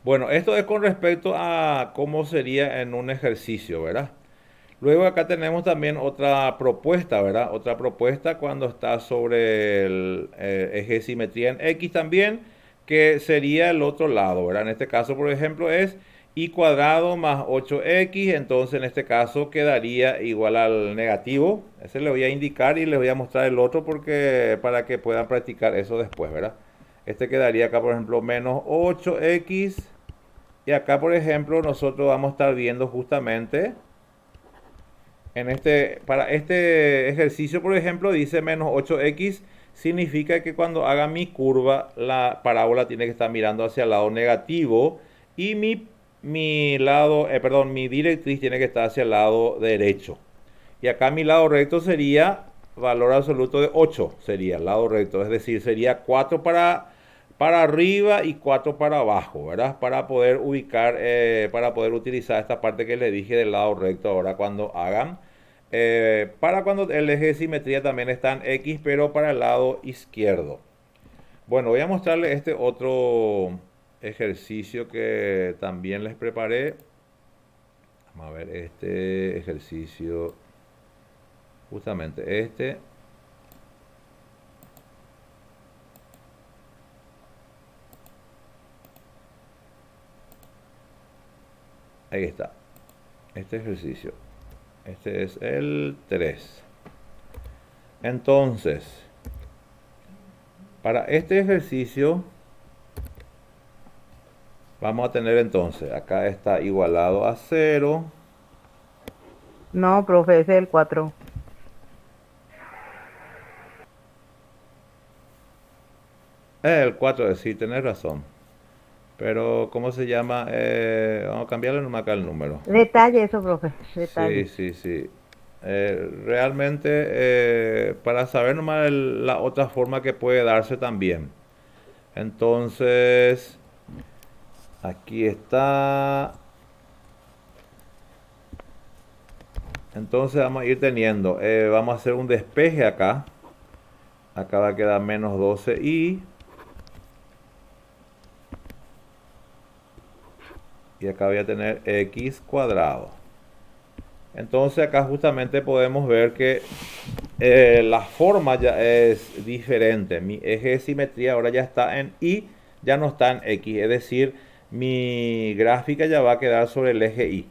Bueno, esto es con respecto a cómo sería en un ejercicio, ¿verdad? Luego acá tenemos también otra propuesta, ¿verdad? Otra propuesta cuando está sobre el eje de simetría en X también, que sería el otro lado, ¿verdad? En este caso, por ejemplo, es y cuadrado más 8x, entonces en este caso quedaría igual al negativo. Ese le voy a indicar y les voy a mostrar el otro porque para que puedan practicar eso después, ¿verdad? Este quedaría acá, por ejemplo, menos 8x. Y acá, por ejemplo, nosotros vamos a estar viendo justamente para este ejercicio, por ejemplo, dice menos 8x, significa que cuando haga mi curva, la parábola tiene que estar mirando hacia el lado negativo y mi lado, mi directriz tiene que estar hacia el lado derecho. Y acá mi lado recto sería valor absoluto de 8, sería el lado recto, es decir, sería 4 para arriba y 4 para abajo, ¿verdad? Para poder ubicar, para poder utilizar esta parte que les dije del lado recto ahora cuando hagan. Para cuando el eje de simetría también está en X, pero para el lado izquierdo. Bueno, voy a mostrarles este otro ejercicio que también les preparé. Vamos a ver este ejercicio, justamente este. Ahí está, este ejercicio. Este es el 3. Entonces, para este ejercicio, vamos a tener entonces, acá está igualado a 0. No, profe, ese es el 4. El 4, sí, tenés razón. Pero, ¿cómo se llama? Vamos a cambiarle nomás acá el número. Detalle eso, profe, Sí, detalle. sí, sí. Realmente, para saber nomás la otra forma que puede darse también. Entonces, aquí está. Entonces vamos a ir teniendo. Vamos a hacer un despeje acá. Acá va a quedar menos 12i. Y acá voy a tener x cuadrado. Entonces acá justamente podemos ver que la forma ya es diferente. Mi eje de simetría ahora ya está en y, ya no está en x. Es decir, mi gráfica ya va a quedar sobre el eje y.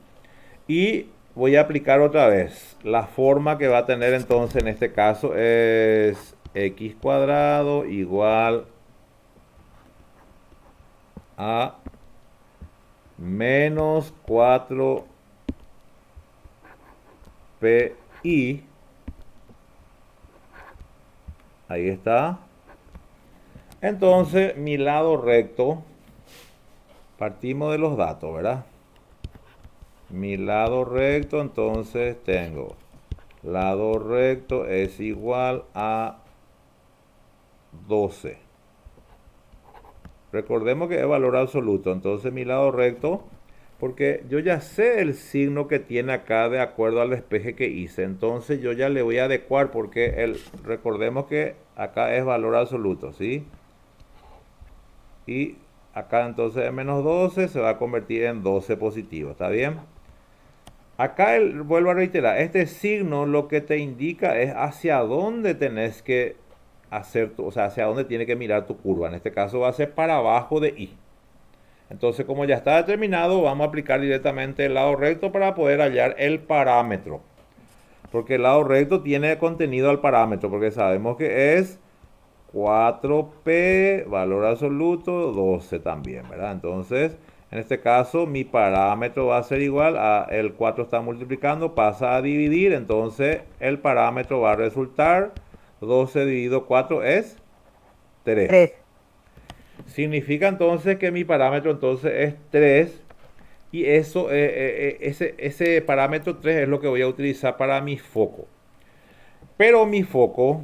Y voy a aplicar otra vez. La forma que va a tener entonces en este caso es x cuadrado igual a menos 4pi. Ahí está. Entonces, mi lado recto, partimos de los datos, ¿verdad? Mi lado recto, entonces tengo, lado recto es igual a 12. Recordemos que es valor absoluto, entonces mi lado recto, porque yo ya sé el signo que tiene acá de acuerdo al despeje que hice, entonces yo ya le voy a adecuar porque recordemos que acá es valor absoluto, ¿sí? Y acá entonces en menos 12 se va a convertir en 12 positivo, ¿está bien? Acá vuelvo a reiterar, este signo lo que te indica es hacia dónde tenés que hacer, o sea, hacia dónde tiene que mirar tu curva. En este caso va a ser para abajo de I. Entonces, como ya está determinado, vamos a aplicar directamente el lado recto para poder hallar el parámetro. Porque el lado recto tiene contenido al parámetro, porque sabemos que es 4p, valor absoluto, 12 también, ¿verdad? Entonces, en este caso, mi parámetro va a ser igual a el 4 está multiplicando, pasa a dividir, entonces el parámetro va a resultar 12 dividido 4 es 3. 3. Significa entonces que mi parámetro entonces es 3 y eso, ese parámetro 3 es lo que voy a utilizar para mi foco. Pero mi foco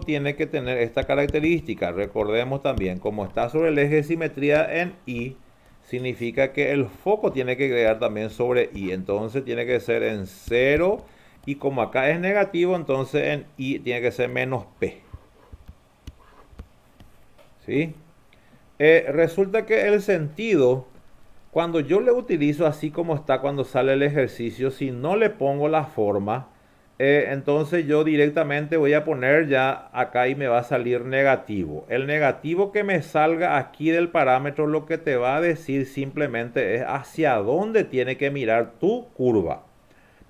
tiene que tener esta característica. Recordemos también, como está sobre el eje de simetría en Y, significa que el foco tiene que quedar también sobre Y. Entonces tiene que ser en 0. Y como acá es negativo, entonces en Y tiene que ser menos P. ¿Sí? Resulta que el sentido, cuando yo le utilizo así como está cuando sale el ejercicio, si no le pongo la forma, entonces yo directamente voy a poner ya acá y me va a salir negativo. El negativo que me salga aquí del parámetro lo que te va a decir simplemente es hacia dónde tiene que mirar tu curva.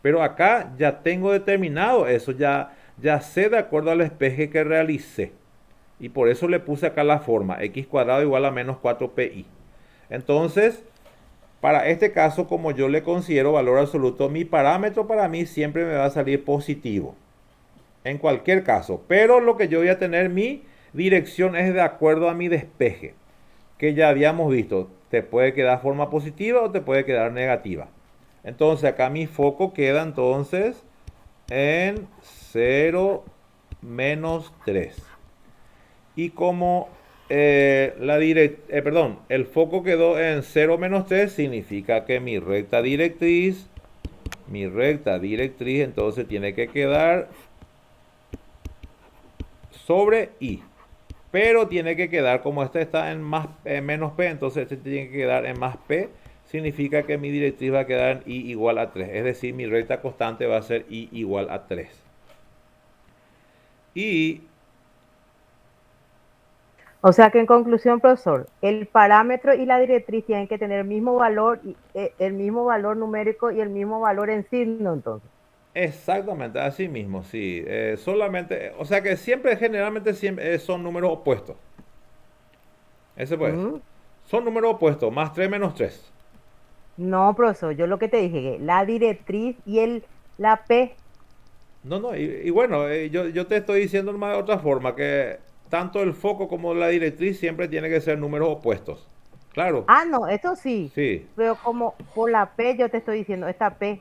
Pero acá ya tengo determinado eso, ya sé de acuerdo al despeje que realicé. Y por eso le puse acá la forma, x cuadrado igual a menos 4pi. Entonces, para este caso, como yo le considero valor absoluto, mi parámetro para mí siempre me va a salir positivo. En cualquier caso. Pero lo que yo voy a tener, mi dirección es de acuerdo a mi despeje. Que ya habíamos visto. Te puede quedar forma positiva o te puede quedar negativa. Entonces acá mi foco queda entonces en 0 menos 3. Y como el foco quedó en 0 menos 3, significa que mi recta directriz entonces tiene que quedar sobre I. Pero tiene que quedar, como este está en menos P, entonces este tiene que quedar en más P. Significa que mi directriz va a quedar en I igual a 3. Es decir, mi recta constante va a ser I igual a 3. Y O sea que en conclusión, profesor, el parámetro y la directriz tienen que tener el mismo valor, el mismo valor numérico y el mismo valor en signo, entonces. exactamente, así mismo, sí. Solamente, o sea que generalmente siempre, son números opuestos. Ese pues. Mm. Son números opuestos, más 3 menos 3. No, profesor, yo lo que te dije, que la directriz y la P. No, no, y bueno, yo te estoy diciendo nomás de otra forma, que tanto el foco como la directriz siempre tienen que ser números opuestos. Claro, Ah, no, eso sí, sí, pero como por la P yo te estoy diciendo, esta P,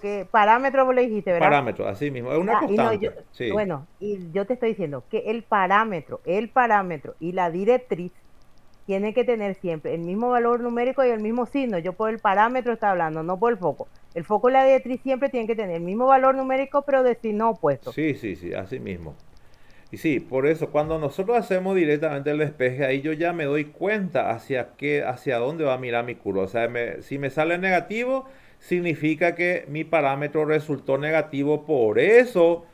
que parámetro vos le dijiste, ¿verdad? parámetros, así mismo, es una Ah, y no, constante, sí, bueno, y yo te estoy diciendo que el parámetro y la directriz tienen que tener siempre el mismo valor numérico y el mismo signo. Yo por el parámetro está hablando, no por el foco. El foco y la directriz siempre tienen que tener el mismo valor numérico, pero de signo opuesto. sí, sí, sí, así mismo. Y sí, por eso cuando nosotros hacemos directamente el despeje, ahí yo ya me doy cuenta hacia dónde va a mirar mi curva. O sea, si me sale negativo, significa que mi parámetro resultó negativo. Por eso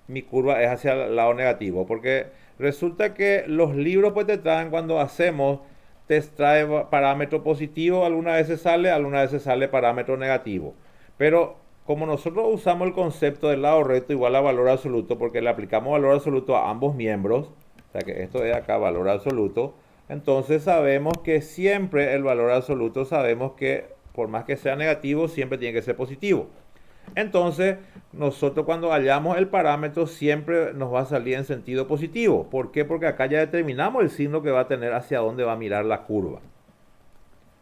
mi curva es hacia el lado negativo. Porque resulta que los libros pues te traen cuando hacemos, te trae parámetro positivo, algunas veces sale parámetro negativo. Pero como nosotros usamos el concepto del lado recto igual a valor absoluto, porque le aplicamos valor absoluto a ambos miembros, o sea que esto es acá valor absoluto, entonces sabemos que siempre el valor absoluto, sabemos que por más que sea negativo, siempre tiene que ser positivo. Entonces, nosotros cuando hallamos el parámetro siempre nos va a salir en sentido positivo. ¿Por qué? Porque acá ya determinamos el signo que va a tener hacia dónde va a mirar la curva.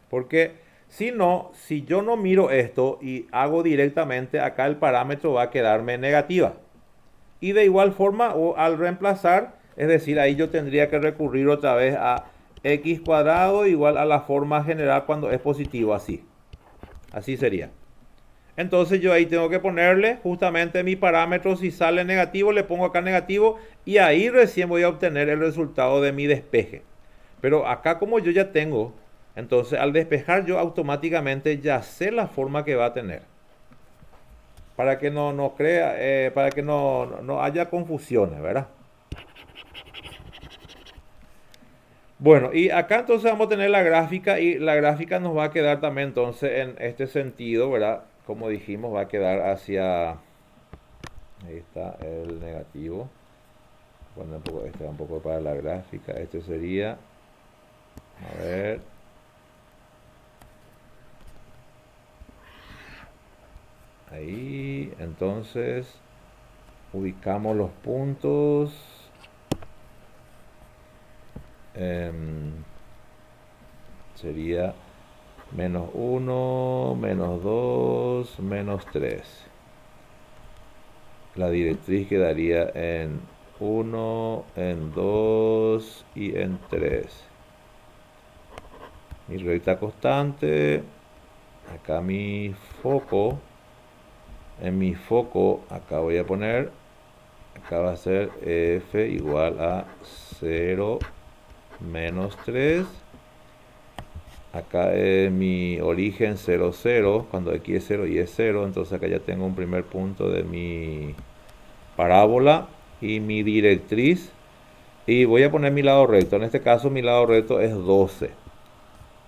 Porque si no, si yo no miro esto y hago directamente, acá el parámetro va a quedarme negativa. Y de igual forma, o al reemplazar, es decir, ahí yo tendría que recurrir otra vez a x cuadrado igual a la forma general cuando es positivo, así. Así sería. Entonces yo ahí tengo que ponerle justamente mi parámetro, si sale negativo, le pongo acá negativo y ahí recién voy a obtener el resultado de mi despeje. Pero acá como yo ya tengo, entonces al despejar yo automáticamente ya sé la forma que va a tener. Para que no crea, para que no haya confusiones, ¿verdad? Bueno, y acá entonces vamos a tener la gráfica y la gráfica nos va a quedar también entonces en este sentido, ¿verdad? Como dijimos, va a quedar hacia, ahí está el negativo. Bueno, este va un poco para la gráfica, este sería, a ver, ahí, entonces ubicamos los puntos. Sería menos 1, menos 2, menos 3. La directriz quedaría en 1, en 2 y en 3. Mi recta constante. Acá mi foco. En mi foco, acá voy a poner, acá va a ser f igual a 0 menos 3. Acá es mi origen 0, 0, cuando aquí es 0 y es 0, entonces acá ya tengo un primer punto de mi parábola y mi directriz. Y voy a poner mi lado recto, en este caso mi lado recto es 12.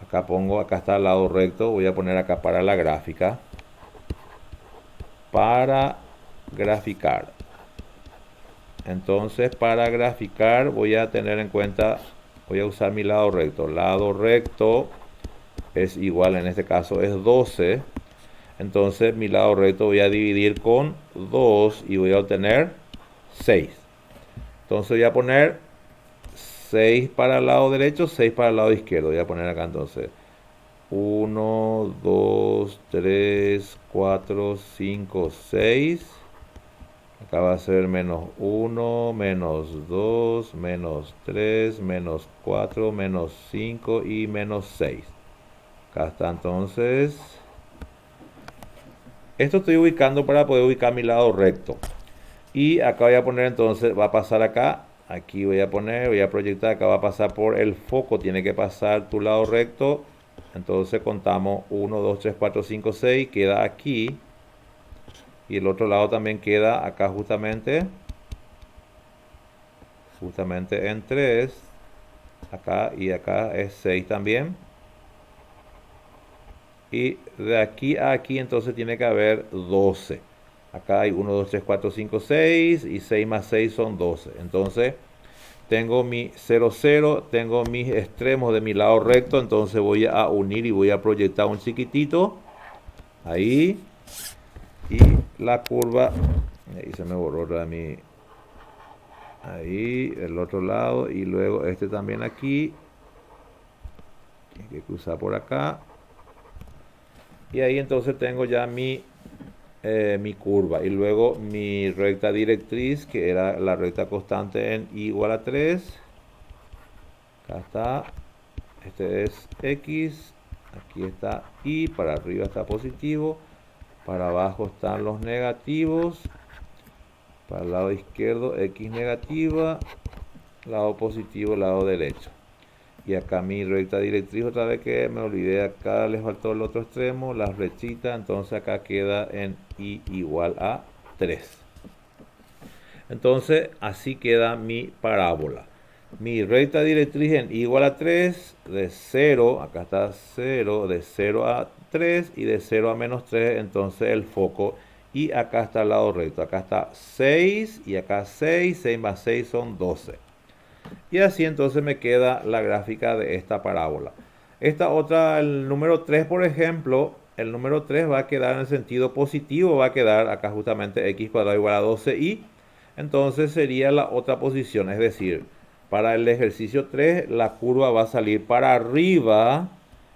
Acá está el lado recto, voy a poner acá para la gráfica. Para graficar. Entonces para graficar voy a tener en cuenta, voy a usar mi lado recto. Lado recto es igual, en este caso es 12. Entonces mi lado recto voy a dividir con 2 y voy a obtener 6. Entonces voy a poner 6 para el lado derecho, 6 para el lado izquierdo. Voy a poner acá entonces 1, 2, 3, 4, 5, 6. Acá va a ser menos 1, menos 2, menos 3, menos 4, menos 5 y menos 6. Acá está entonces. Esto estoy ubicando para poder ubicar mi lado recto. Y acá voy a poner entonces, va a pasar acá. Aquí voy a poner, voy a proyectar, acá va a pasar por el foco. Tiene que pasar tu lado recto. Entonces contamos 1, 2, 3, 4, 5, 6. Queda aquí. Y el otro lado también queda acá justamente en 3. Acá y acá es 6 también. Y de aquí a aquí entonces tiene que haber 12. Acá hay 1, 2, 3, 4, 5, 6. Y 6 más 6 son 12. Entonces tengo mi 0, 0. Tengo mis extremos de mi lado recto. Entonces voy a unir y voy a proyectar un chiquitito. Ahí. y la curva, ahí se me borró otra vez mi, ahí, el otro lado, y luego este también aquí, hay que cruzar por acá, y ahí entonces tengo ya mi curva, y luego mi recta directriz, que era la recta constante en i igual a 3, acá está, este es x, aquí está y, para arriba está positivo, para abajo están los negativos, para el lado izquierdo x negativa, lado positivo, lado derecho. Y acá mi recta directriz, otra vez que me olvidé, acá les faltó el otro extremo, la flechita, entonces acá queda en i igual a 3. Entonces así queda mi parábola. Mi recta directriz en i igual a 3, de 0, acá está 0, de 0 a 3 y de 0 a menos 3, entonces el foco. Y acá está el lado recto, acá está 6 y acá 6, 6 más 6 son 12. Y así entonces me queda la gráfica de esta parábola. Esta otra, el número 3, por ejemplo, el número 3 va a quedar en el sentido positivo, va a quedar acá justamente x cuadrado igual a 12y. Entonces sería la otra posición, es decir, para el ejercicio 3 la curva va a salir para arriba,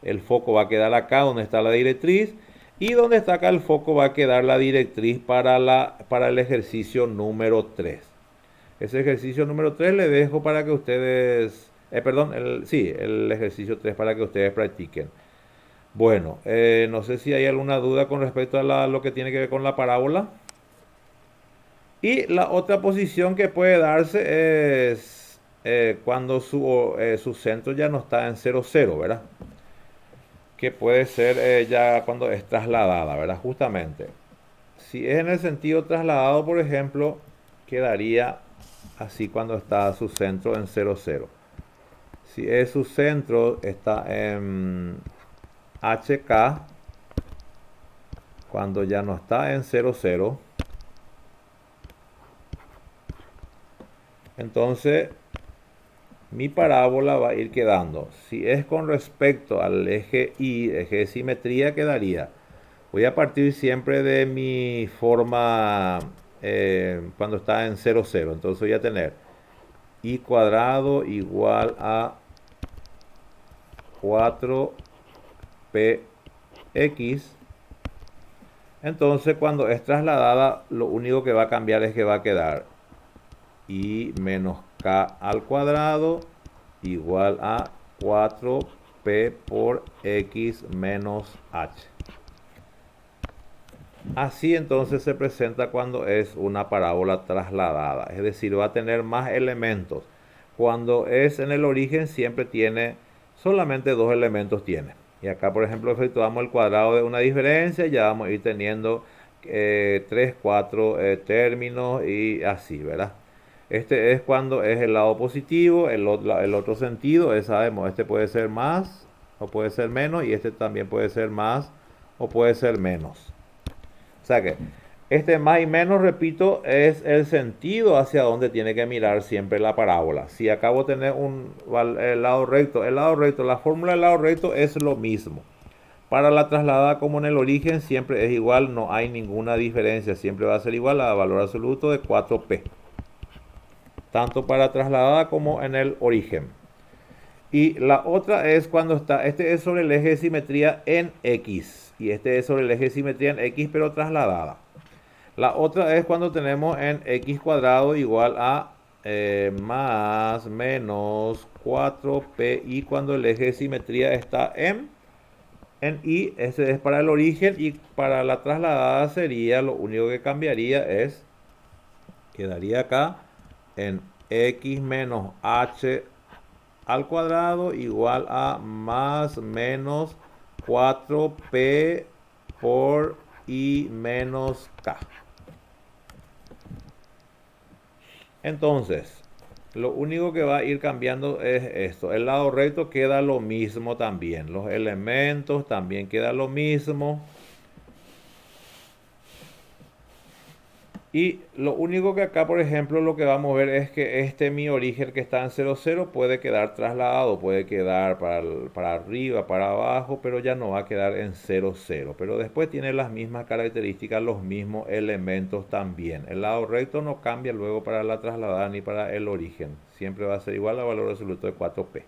el foco va a quedar acá donde está la directriz, y donde está acá el foco va a quedar la directriz para el ejercicio número 3. Ese ejercicio número 3 le dejo para que ustedes, perdón, el ejercicio 3 para que ustedes practiquen. Bueno, no sé si hay alguna duda con respecto a lo que tiene que ver con la parábola. Y la otra posición que puede darse es cuando su centro ya no está en 0, 0, ¿verdad? Que puede ser ya cuando es trasladada, ¿verdad? Justamente. Si es en el sentido trasladado, por ejemplo, quedaría así cuando está su centro en 0, 0. Si es su centro está en HK, cuando ya no está en 0, 0, entonces mi parábola va a ir quedando. Si es con respecto al eje Y, eje de simetría, quedaría. Voy a partir siempre de mi forma cuando está en 0, 0. Entonces voy a tener y cuadrado igual a 4px. Entonces cuando es trasladada, lo único que va a cambiar es que va a quedar y menos k al cuadrado igual a 4p por x menos h. Así entonces se presenta cuando es una parábola trasladada, es decir, va a tener más elementos. Cuando es en el origen siempre tiene solamente dos elementos tiene. Y acá por ejemplo efectuamos el cuadrado de una diferencia, ya vamos a ir teniendo 3, 4 términos y así, ¿verdad? Este es cuando es el lado positivo, el otro sentido, sabemos, este puede ser más o puede ser menos y este también puede ser más o puede ser menos. O sea que este más y menos, repito, es el sentido hacia donde tiene que mirar siempre la parábola. Si acabo de tener el lado recto, la fórmula del lado recto es lo mismo. Para la trasladada como en el origen siempre es igual, no hay ninguna diferencia, siempre va a ser igual a valor absoluto de 4p. Tanto para trasladada como en el origen. Y la otra es cuando está, este es sobre el eje de simetría en X. Y este es sobre el eje de simetría en X pero trasladada. La otra es cuando tenemos en X cuadrado igual a más menos 4p y cuando el eje de simetría está en Y. Este es para el origen y para la trasladada sería, lo único que cambiaría es, quedaría acá en x menos h al cuadrado igual a más menos 4p por i menos k. Entonces, lo único que va a ir cambiando es esto. El lado recto queda lo mismo también. Los elementos también queda lo mismo. Y lo único que acá, por ejemplo, lo que vamos a ver es que mi origen que está en 0, 0 puede quedar trasladado, puede quedar para arriba, para abajo, pero ya no va a quedar en 0, 0. Pero después tiene las mismas características, los mismos elementos también. El lado recto no cambia luego para la trasladada ni para el origen. Siempre va a ser igual al valor absoluto de 4p.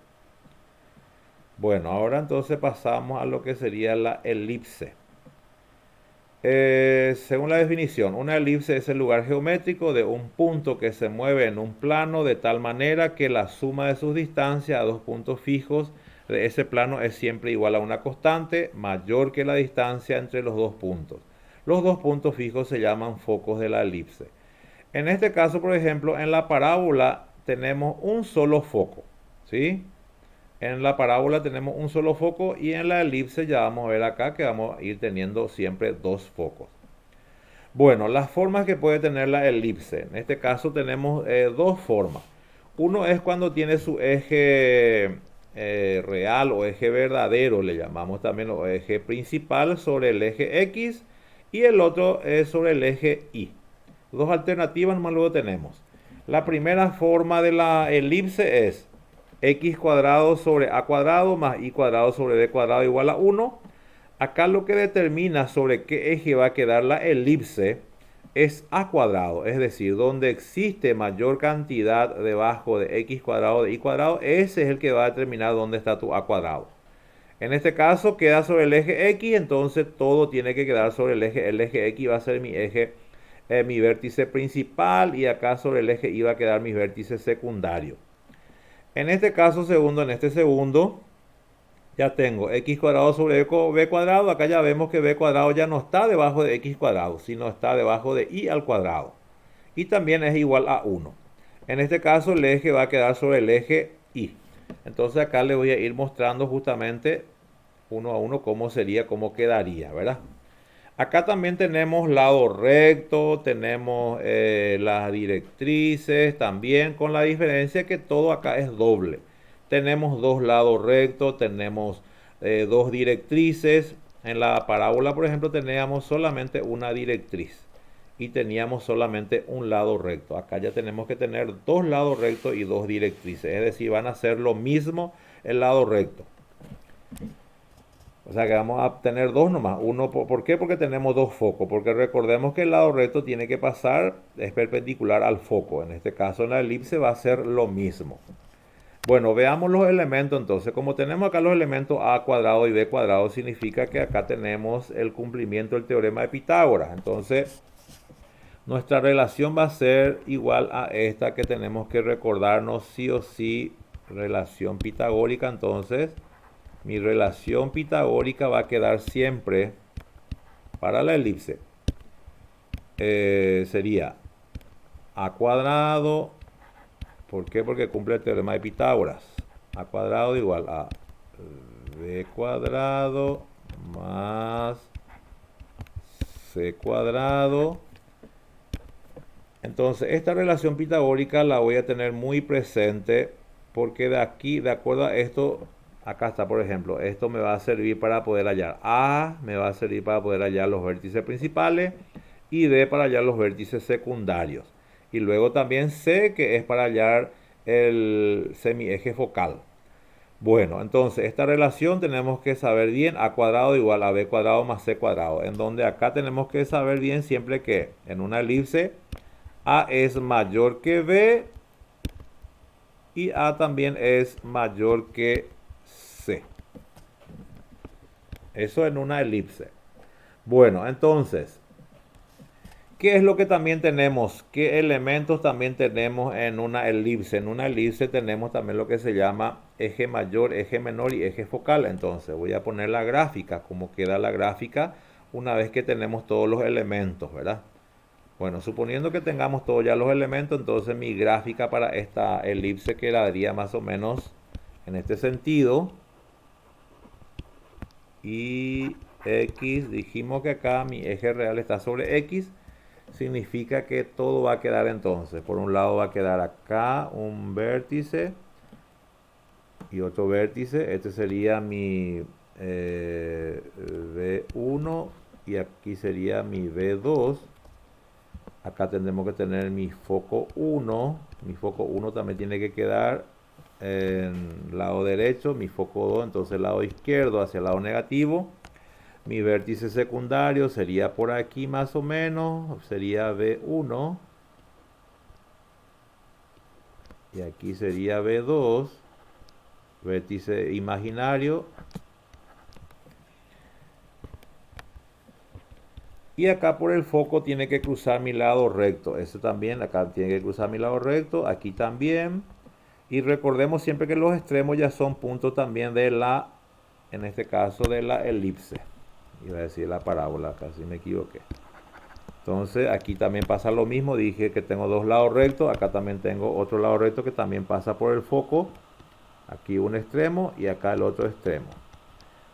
Bueno, ahora entonces pasamos a lo que sería la elipse. Según la definición, una elipse es el lugar geométrico de un punto que se mueve en un plano de tal manera que la suma de sus distancias a dos puntos fijos de ese plano es siempre igual a una constante mayor que la distancia entre los dos puntos. Los dos puntos fijos se llaman focos de la elipse. En este caso, por ejemplo, en la parábola tenemos un solo foco, ¿sí? En la parábola tenemos un solo foco y en la elipse ya vamos a ver acá que vamos a ir teniendo siempre dos focos. Bueno, las formas que puede tener la elipse. En este caso tenemos dos formas. Uno es cuando tiene su eje real o eje verdadero, le llamamos también, o eje principal sobre el eje X, y el otro es sobre el eje Y. Dos alternativas más luego tenemos. La primera forma de la elipse es x cuadrado sobre a cuadrado más y cuadrado sobre b cuadrado igual a 1. Acá lo que determina sobre qué eje va a quedar la elipse es a cuadrado, es decir, donde existe mayor cantidad debajo de x cuadrado de y cuadrado, ese es el que va a determinar dónde está tu a cuadrado. En este caso queda sobre el eje x, entonces todo tiene que quedar sobre el eje x va a ser mi eje, mi vértice principal, y acá sobre el eje y va a quedar mi vértice secundario. En este caso segundo, en este segundo, ya tengo x cuadrado sobre b cuadrado. Acá ya vemos que b cuadrado ya no está debajo de x cuadrado, sino está debajo de y al cuadrado. Y también es igual a 1. En este caso el eje va a quedar sobre el eje y. Entonces acá le voy a ir mostrando justamente uno a uno cómo sería, cómo quedaría, ¿verdad? Acá también tenemos lado recto, tenemos las directrices también, con la diferencia que todo acá es doble. Tenemos dos lados rectos, tenemos dos directrices. En la parábola, por ejemplo, teníamos solamente una directriz y teníamos solamente un lado recto. Acá ya tenemos que tener dos lados rectos y dos directrices, es decir, van a ser lo mismo el lado recto. O sea que vamos a tener dos nomás. Uno, ¿por qué? Porque tenemos dos focos. Porque recordemos que el lado recto tiene que pasar, es perpendicular al foco. En este caso en la elipse va a ser lo mismo. Bueno, veamos los elementos entonces. Como tenemos acá los elementos a cuadrado y b cuadrado, significa que acá tenemos el cumplimiento del teorema de Pitágoras. Entonces, nuestra relación va a ser igual a esta que tenemos que recordarnos sí o sí, relación pitagórica. Entonces, mi relación pitagórica va a quedar siempre para la elipse. Sería a cuadrado. ¿Por qué? Porque cumple el teorema de Pitágoras. A cuadrado igual a b cuadrado más c cuadrado. Entonces esta relación pitagórica la voy a tener muy presente, porque de aquí, de acuerdo a esto, acá está, por ejemplo, esto me va a servir para poder hallar A, me va a servir para poder hallar los vértices principales, y D para hallar los vértices secundarios. Y luego también C, que es para hallar el semieje focal. Bueno, entonces esta relación tenemos que saber bien, a cuadrado igual a b cuadrado más c cuadrado, en donde acá tenemos que saber bien siempre que en una elipse A es mayor que B y A también es mayor que C. Eso en una elipse. Bueno, entonces, ¿qué es lo que también tenemos? ¿Qué elementos también tenemos en una elipse? En una elipse tenemos también lo que se llama eje mayor, eje menor y eje focal. Entonces voy a poner la gráfica, cómo queda la gráfica una vez que tenemos todos los elementos, ¿verdad? Bueno, suponiendo que tengamos todos ya los elementos, entonces mi gráfica para esta elipse quedaría más o menos en este sentido. Y X, dijimos que acá mi eje real está sobre X, significa que todo va a quedar entonces. Por un lado va a quedar acá un vértice y otro vértice. Este sería mi B1 y aquí sería mi B2. Acá tendremos que tener mi foco 1. Mi foco 1 también tiene que quedar en el lado derecho. Mi foco 2, entonces el lado izquierdo hacia el lado negativo. Mi vértice secundario sería por aquí más o menos. Sería B1. Y aquí sería B2. Vértice imaginario. Y acá por el foco tiene que cruzar mi lado recto. Eso también, acá tiene que cruzar mi lado recto. Aquí también. Y recordemos siempre que los extremos ya son puntos también de la, en este caso, de la elipse. Iba a decir la parábola, casi me equivoqué. Entonces aquí también pasa lo mismo. Dije que tengo dos lados rectos. Acá también tengo otro lado recto que también pasa por el foco. Aquí un extremo y acá el otro extremo.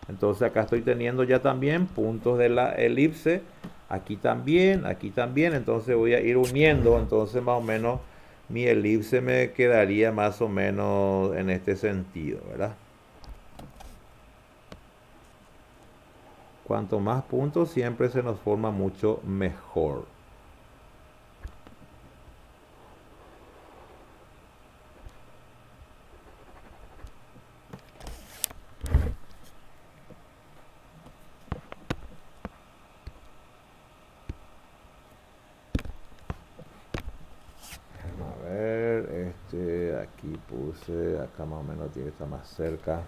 Entonces acá estoy teniendo ya también puntos de la elipse. Aquí también, aquí también. Entonces voy a ir uniendo. Entonces más o menos mi elipse me quedaría más o menos en este sentido, ¿verdad? Cuanto más puntos siempre se nos forma mucho mejor. A ver, aquí puse, acá más o menos tiene que estar más cerca.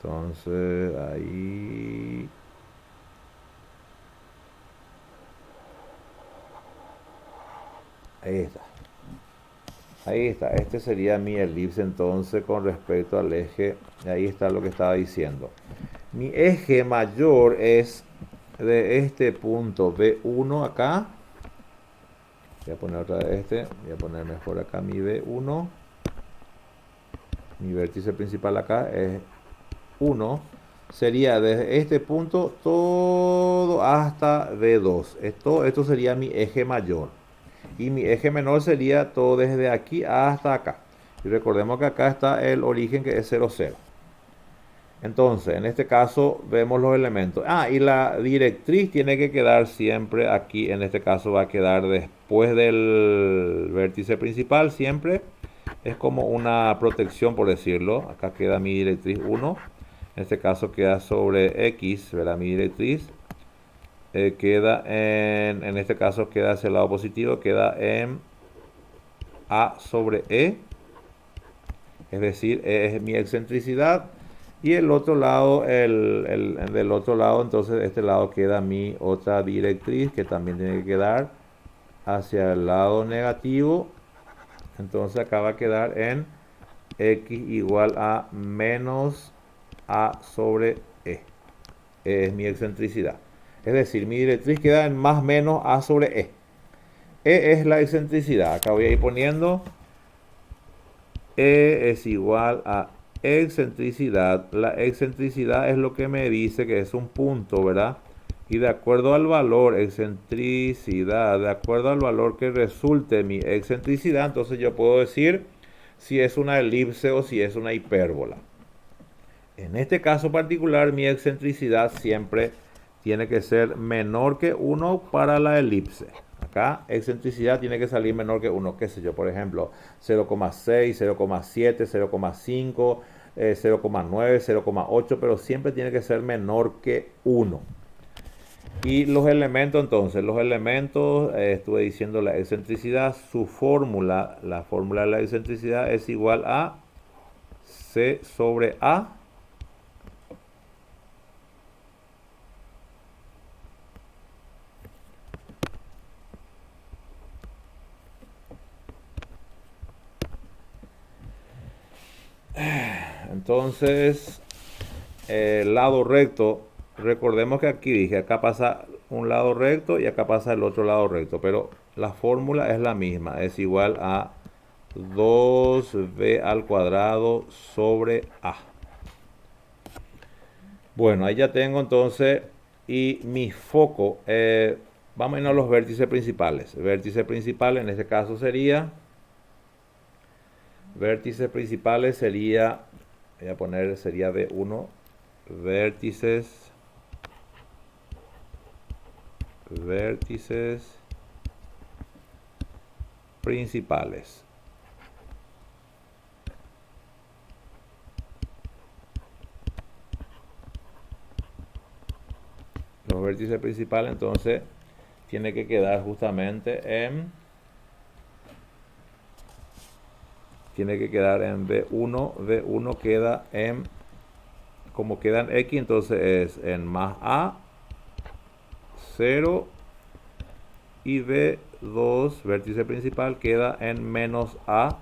Entonces ahí está. Ahí está. Este sería mi elipse entonces con respecto al eje. Ahí está lo que estaba diciendo. Mi eje mayor es de este punto B1 acá. Voy a poner otra vez voy a poner mejor acá mi B1. Mi vértice principal acá es 1. Sería desde este punto todo hasta B2. Esto sería mi eje mayor. Y mi eje menor sería todo desde aquí hasta acá. Y recordemos que acá está el origen que es 0, 0. Entonces, en este caso vemos los elementos. Y la directriz tiene que quedar siempre aquí. En este caso va a quedar después del vértice principal siempre. Es como una protección, por decirlo. Acá queda mi directriz 1. En este caso queda sobre X, ¿verdad? Mi directriz. Queda en este caso queda hacia el lado positivo. Queda en A sobre E. Es decir, E es mi excentricidad. Y el otro lado, del otro lado, entonces este lado queda mi otra directriz que también tiene que quedar hacia el lado negativo. Entonces acá va a quedar en X igual a menos A sobre E. Es mi excentricidad. Es decir, mi directriz queda en más menos A sobre E. E es la excentricidad. Acá voy a ir poniendo E es igual a excentricidad. La excentricidad es lo que me dice que es un punto, ¿verdad? Y de acuerdo al valor excentricidad, de acuerdo al valor que resulte mi excentricidad, entonces yo puedo decir si es una elipse o si es una hipérbola. En este caso particular, mi excentricidad siempre tiene que ser menor que 1 para la elipse. Acá, excentricidad tiene que salir menor que 1, qué sé yo, por ejemplo, 0,6, 0,7, 0,5, 0,9, 0,8, pero siempre tiene que ser menor que 1. Y los elementos, entonces, los elementos, estuve diciendo la excentricidad, su fórmula, la fórmula de la excentricidad es igual a C sobre A. Entonces, el lado recto, recordemos que aquí dije, acá pasa un lado recto y acá pasa el otro lado recto, pero la fórmula es la misma, es igual a 2b al cuadrado sobre a. Bueno, ahí ya tengo entonces, y mi foco, vamos a irnos a los vértices principales. El vértice principal en este caso sería, vértices principales sería, voy a poner, sería B1, vértices principales. Los vértices principales entonces tiene que quedar justamente en B1. B1 queda en, como queda en X, entonces es en más A, 0, y B2, vértice principal, queda en menos A,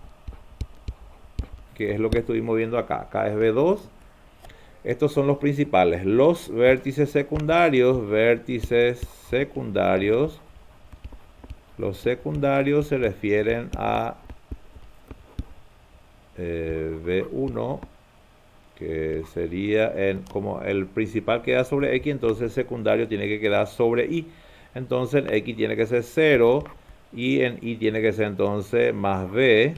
que es lo que estuvimos viendo acá. Acá es B2. Estos son los principales. Los vértices secundarios, los secundarios se refieren a B1, que sería como el principal queda sobre X, entonces el secundario tiene que quedar sobre Y. Entonces en X tiene que ser 0 y en Y tiene que ser entonces más B.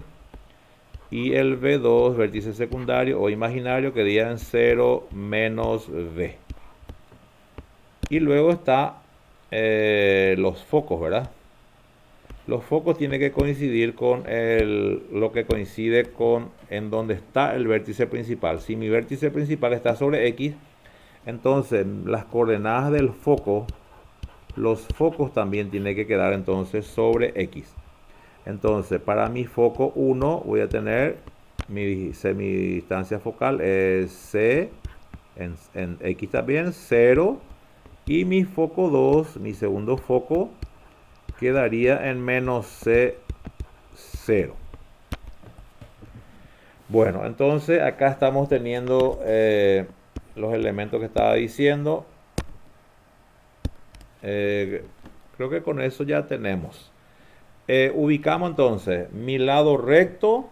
Y el B2, vértice secundario o imaginario, quedaría en 0 menos B. Y luego está los focos, ¿verdad? Los focos tienen que coincidir con lo que coincide con en donde está el vértice principal. Si mi vértice principal está sobre X, entonces las coordenadas del foco, los focos también tienen que quedar entonces sobre X. Entonces, para mi foco 1 voy a tener mi distancia focal es C, en X también, 0. Y mi foco 2, mi segundo foco, quedaría en menos C, 0. Bueno, entonces acá estamos teniendo los elementos que estaba diciendo. Creo que con eso ya tenemos. Ubicamos entonces mi lado recto,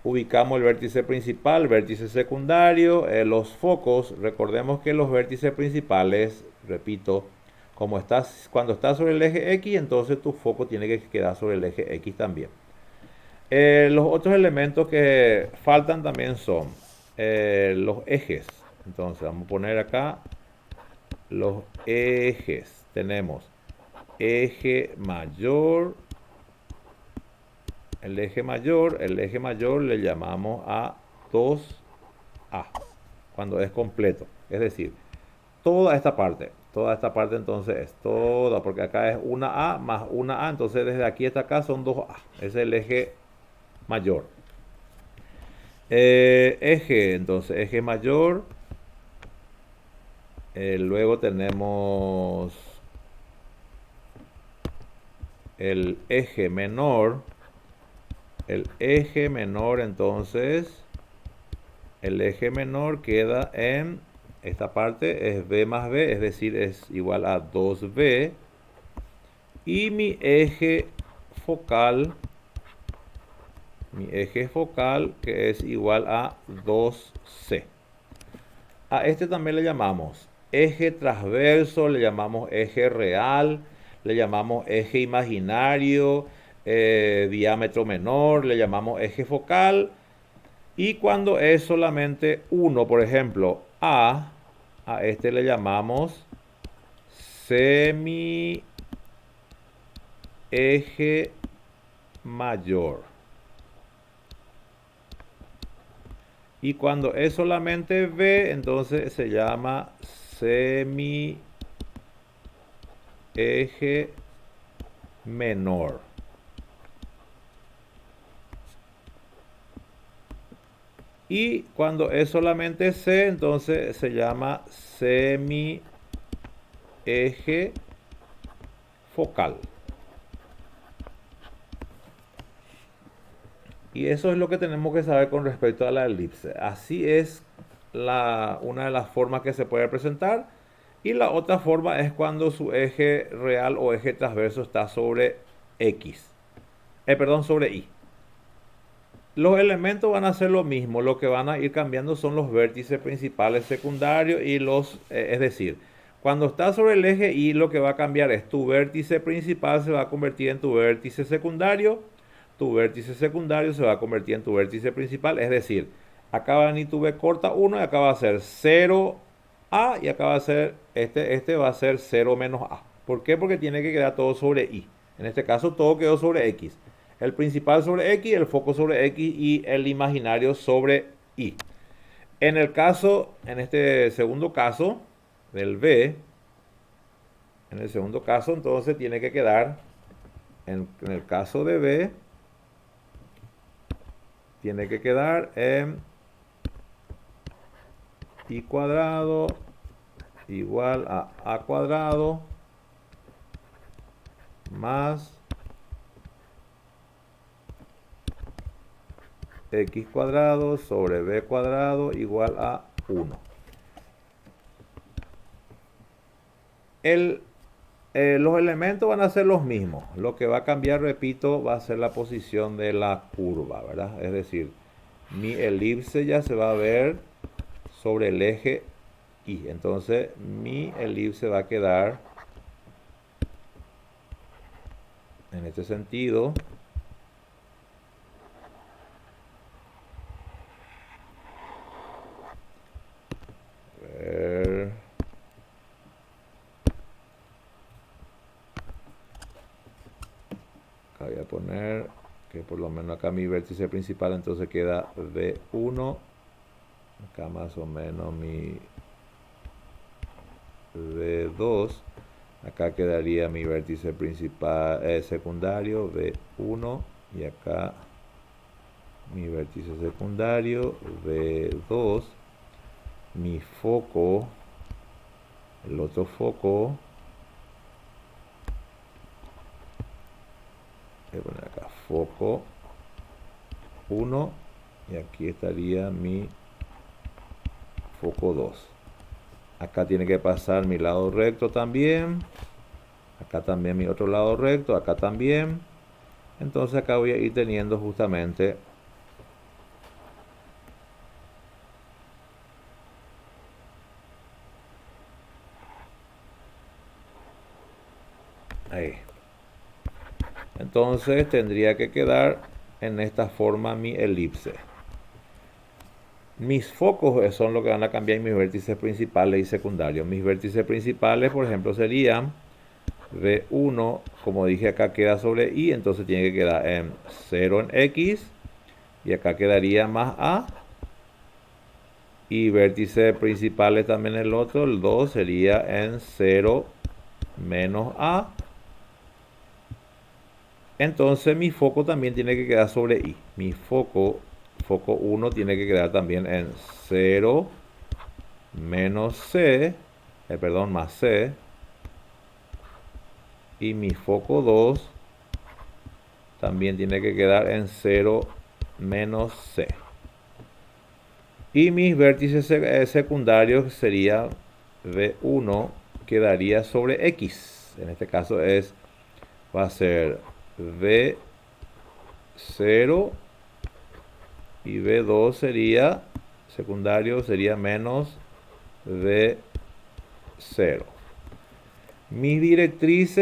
ubicamos el vértice principal, vértice secundario, los focos. Recordemos que los vértices principales, repito, cuando estás sobre el eje X, entonces tu foco tiene que quedar sobre el eje X también. Los otros elementos que faltan también son los ejes. Entonces vamos a poner acá los ejes. Tenemos eje mayor. El eje mayor le llamamos a 2A cuando es completo. Es decir, toda esta parte entonces es toda, porque acá es una A más una A, entonces desde aquí hasta acá son 2A. Ese es el eje mayor. Entonces eje mayor. Luego tenemos el eje menor. El eje menor, entonces, el eje menor queda en esta parte, es B más B, es decir, es igual a 2B. Y mi eje focal, que es igual a 2C. A este también le llamamos eje transverso, le llamamos eje real, le llamamos eje imaginario, diámetro menor, le llamamos eje focal. Y cuando es solamente uno, por ejemplo, a este le llamamos semi eje mayor. Y cuando es solamente B, entonces se llama semi eje menor. Y cuando es solamente C, entonces se llama semi eje focal. Y eso es lo que tenemos que saber con respecto a la elipse. Así es una de las formas que se puede presentar. Y la otra forma es cuando su eje real o eje transverso está sobre X. Sobre Y. Los elementos van a ser lo mismo. Lo que van a ir cambiando son los vértices principales secundarios y es decir, cuando está sobre el eje Y, lo que va a cambiar es tu vértice principal se va a convertir en tu vértice secundario. Tu vértice secundario se va a convertir en tu vértice principal. Es decir, acá va a venir tu B corta 1 y acá va a ser 0A y acá va a ser, este va a ser 0 menos A. ¿Por qué? Porque tiene que quedar todo sobre Y. En este caso todo quedó sobre X. el principal sobre X, el foco sobre X y el imaginario sobre Y. En el caso, en este segundo caso del B, en el segundo caso entonces tiene que quedar, en el caso de B, tiene que quedar en Y cuadrado igual a cuadrado más X cuadrado sobre B cuadrado igual a 1. Los elementos van a ser los mismos. Lo que va a cambiar, repito, va a ser la posición de la curva, ¿verdad? Es decir, mi elipse ya se va a ver sobre el eje Y. Entonces, mi elipse va a quedar en este sentido. A ver. Acá voy a poner que por lo menos acá mi vértice principal entonces queda V1. Acá más o menos mi V2. Acá quedaría mi vértice principal secundario V1 y acá mi vértice secundario V2. Mi foco, el otro foco, voy a poner acá foco 1 y aquí estaría mi foco 2. Acá tiene que pasar mi lado recto también, acá también mi otro lado recto, acá también. Entonces acá voy a ir teniendo justamente ahí. Entonces tendría que quedar en esta forma mi elipse. Mis focos son lo que van a cambiar mis vértices principales y secundarios. Mis vértices principales, por ejemplo, serían V1, como dije acá queda sobre Y, entonces tiene que quedar en 0 en X y acá quedaría más A. Y vértices principales también el otro, el 2 sería en 0 menos A. Entonces mi foco también tiene que quedar sobre Y. Mi foco 1 tiene que quedar también en 0 menos C, perdón, más C. Y mi foco 2 también tiene que quedar en 0 menos C. Y mis vértices secundarios sería V1 quedaría sobre X. En este caso va a ser V0 y V2 sería secundario, sería menos V0. Mi directriz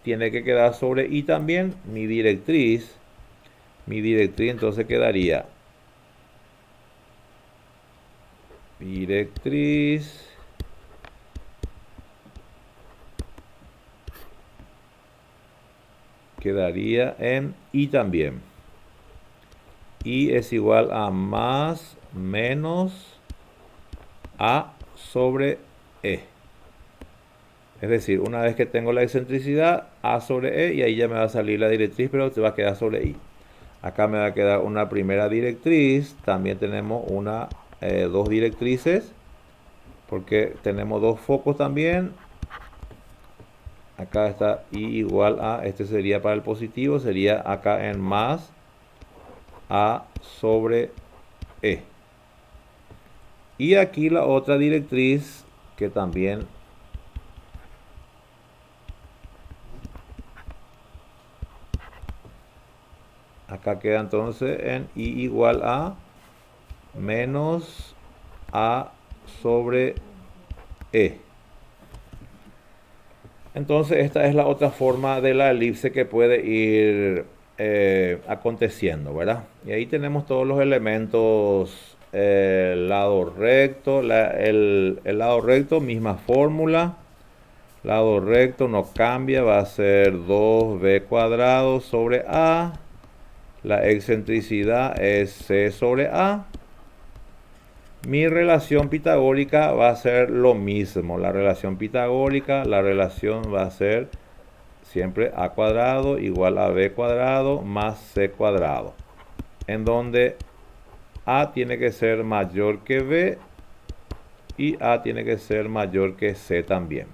tiene que quedar sobre Y también. Mi directriz entonces quedaría directriz quedaría en Y también. Y es igual a más menos A sobre E. Es decir, una vez que tengo la excentricidad, A sobre E, y ahí ya me va a salir la directriz, pero se va a quedar sobre Y. Acá me va a quedar una primera directriz. También tenemos dos directrices, porque tenemos dos focos también. Acá está I igual a, este sería para el positivo, sería acá en más A sobre E. Y aquí la otra directriz que también acá queda entonces en I igual a menos A sobre E. Entonces esta es la otra forma de la elipse que puede ir aconteciendo, ¿verdad? Y ahí tenemos todos los elementos, el lado recto, el lado recto, misma fórmula. Lado recto no cambia, va a ser 2b cuadrado sobre A. La excentricidad es C sobre A. Mi relación pitagórica va a ser lo mismo. La relación pitagórica, la relación va a ser siempre A cuadrado igual a B cuadrado más C cuadrado. En donde A tiene que ser mayor que B y A tiene que ser mayor que C también.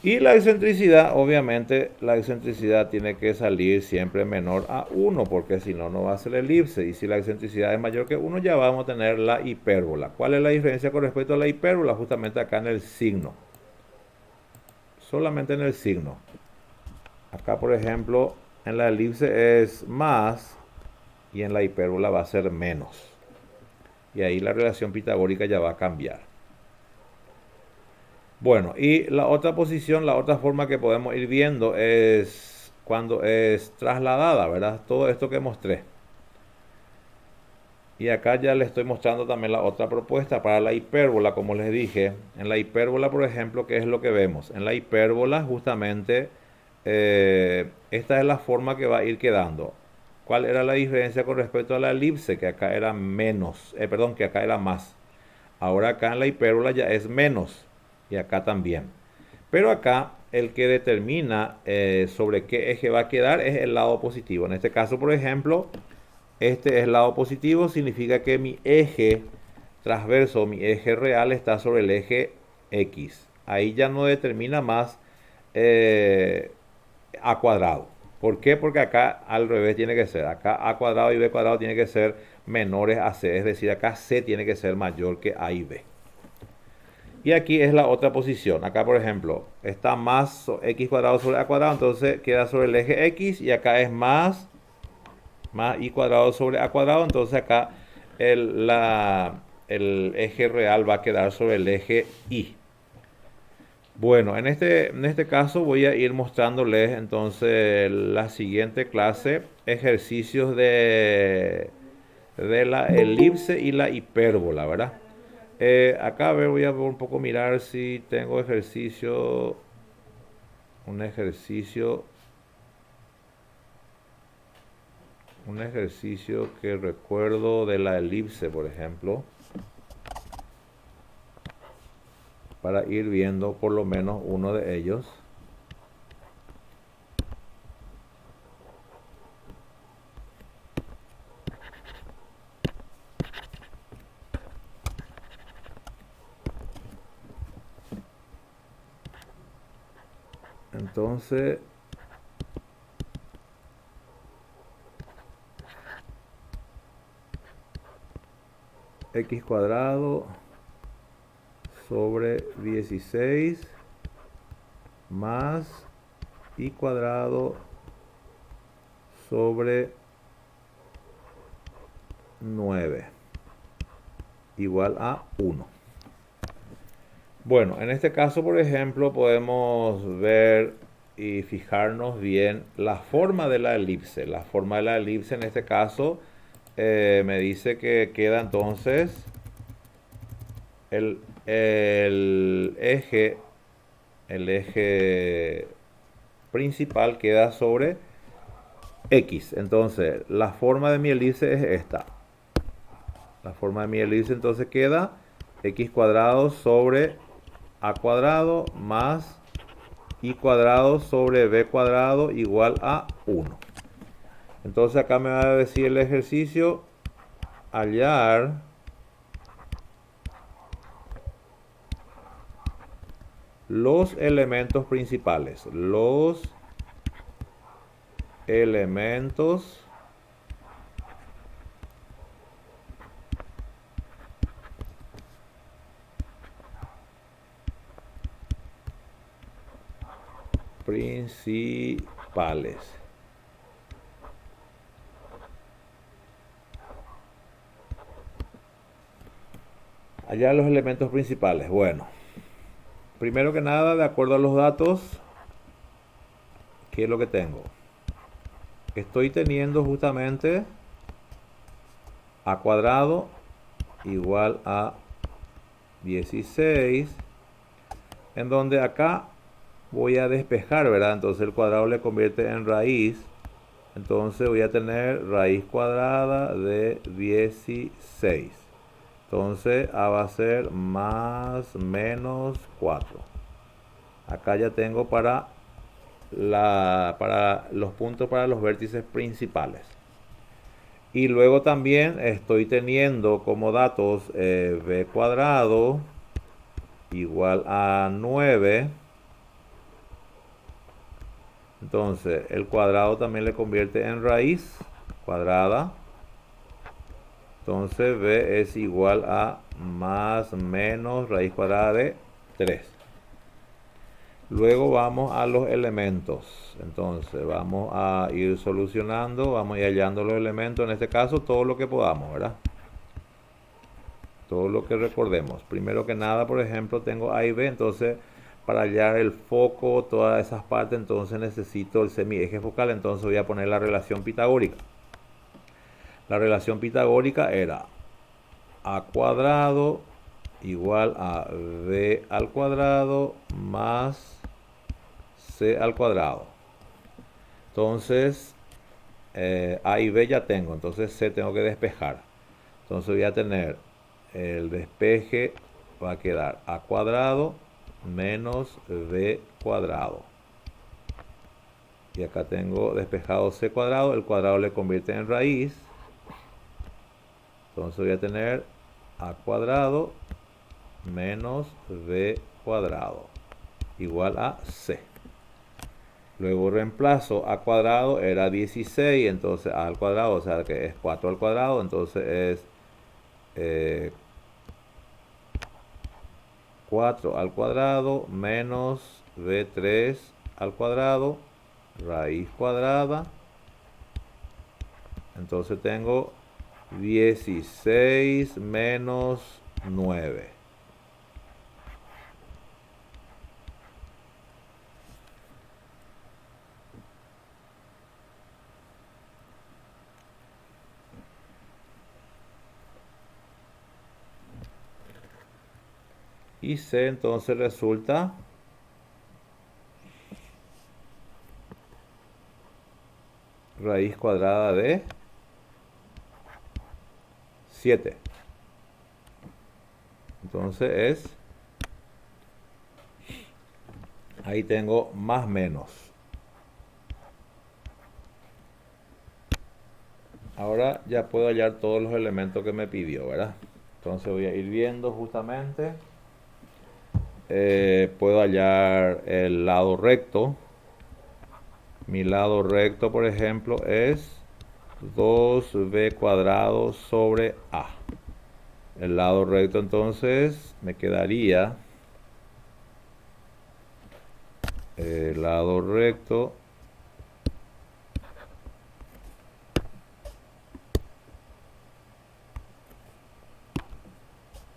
Y la excentricidad, obviamente, la excentricidad tiene que salir siempre menor a 1, porque si no, no va a ser elipse. Y si la excentricidad es mayor que 1, ya vamos a tener la hipérbola. ¿Cuál es la diferencia con respecto a la hipérbola? Justamente acá en el signo. Solamente en el signo. Acá, por ejemplo, en la elipse es más y en la hipérbola va a ser menos. Y ahí la relación pitagórica ya va a cambiar. Bueno, y la otra posición, la otra forma que podemos ir viendo es cuando es trasladada, ¿verdad? Todo esto que mostré. Y acá ya les estoy mostrando también la otra propuesta para la hipérbola, como les dije. En la hipérbola, por ejemplo, ¿qué es lo que vemos? En la hipérbola, justamente, esta es la forma que va a ir quedando. ¿Cuál era la diferencia con respecto a la elipse? Que acá era menos, que acá era más. Ahora acá en la hipérbola ya es menos. Y acá también. Pero acá el que determina sobre qué eje va a quedar es el lado positivo. En este caso, por ejemplo, este es el lado positivo, significa que mi eje transverso, mi eje real está sobre el eje X. Ahí ya no determina más A cuadrado. ¿Por qué? Porque acá al revés tiene que ser. Acá A cuadrado y B cuadrado tiene que ser menores a C. Es decir, acá C tiene que ser mayor que A y B. Y aquí es la otra posición. Acá, por ejemplo, está más x cuadrado sobre a cuadrado, entonces queda sobre el eje x. Y acá es más y cuadrado sobre a cuadrado, entonces acá el eje real va a quedar sobre el eje y. Bueno, en este caso voy a ir mostrándoles entonces la siguiente clase, ejercicios de la elipse y la hipérbola, ¿verdad? Acá a ver, voy a un poco mirar si tengo un ejercicio que recuerdo de la elipse, por ejemplo, para ir viendo por lo menos uno de ellos. Entonces, x cuadrado sobre 16 más y cuadrado sobre 9 igual a 1. Bueno, en este caso, por ejemplo, podemos ver y fijarnos bien la forma de la elipse. La forma de la elipse en este caso me dice que queda entonces el eje principal queda sobre X. Entonces, la forma de mi elipse es esta. La forma de mi elipse entonces queda X cuadrado sobre A cuadrado más Y cuadrado sobre B cuadrado igual a 1. Entonces acá me va a decir el ejercicio, hallar los elementos principales. Los elementos principales. Allá los elementos principales. Bueno, primero que nada, de acuerdo a los datos, ¿qué es lo que tengo? Estoy teniendo justamente A cuadrado igual a 16, en donde acá voy a despejar, ¿verdad? Entonces el cuadrado le convierte en raíz Entonces voy a tener raíz cuadrada de 16. Entonces A va a ser más menos 4. Acá ya tengo para los puntos para los vértices principales. Y luego también estoy teniendo como datos b cuadrado igual a 9. Entonces el cuadrado también le convierte en raíz cuadrada. Entonces b es igual a más menos raíz cuadrada de 3. Luego vamos a los elementos. Entonces vamos a ir solucionando, vamos a ir hallando los elementos. En este caso todo lo que podamos, ¿verdad? Todo lo que recordemos. Primero que nada, por ejemplo, tengo A y B. Entonces para hallar el foco, todas esas partes, entonces necesito el semieje focal. Entonces voy a poner la relación pitagórica. La relación pitagórica era A cuadrado igual a B al cuadrado más C al cuadrado. Entonces A y B ya tengo, entonces C tengo que despejar. Entonces voy a tener el despeje, va a quedar A cuadrado menos B cuadrado. Y acá tengo despejado C cuadrado, el cuadrado le convierte en raíz. Entonces voy a tener A cuadrado menos B cuadrado igual a C. Luego reemplazo A cuadrado era 16, entonces A al cuadrado, o sea que es 4 al cuadrado, entonces es 4 al cuadrado menos B3 al cuadrado, raíz cuadrada. Entonces tengo 16 menos 9. Y C entonces resulta raíz cuadrada de 7. Entonces ahí tengo más menos. Ahora ya puedo hallar todos los elementos que me pidió, ¿verdad? Entonces voy a ir viendo justamente. Puedo hallar el lado recto. Mi lado recto, por ejemplo, es 2b cuadrado sobre a. El lado recto entonces me quedaría el lado recto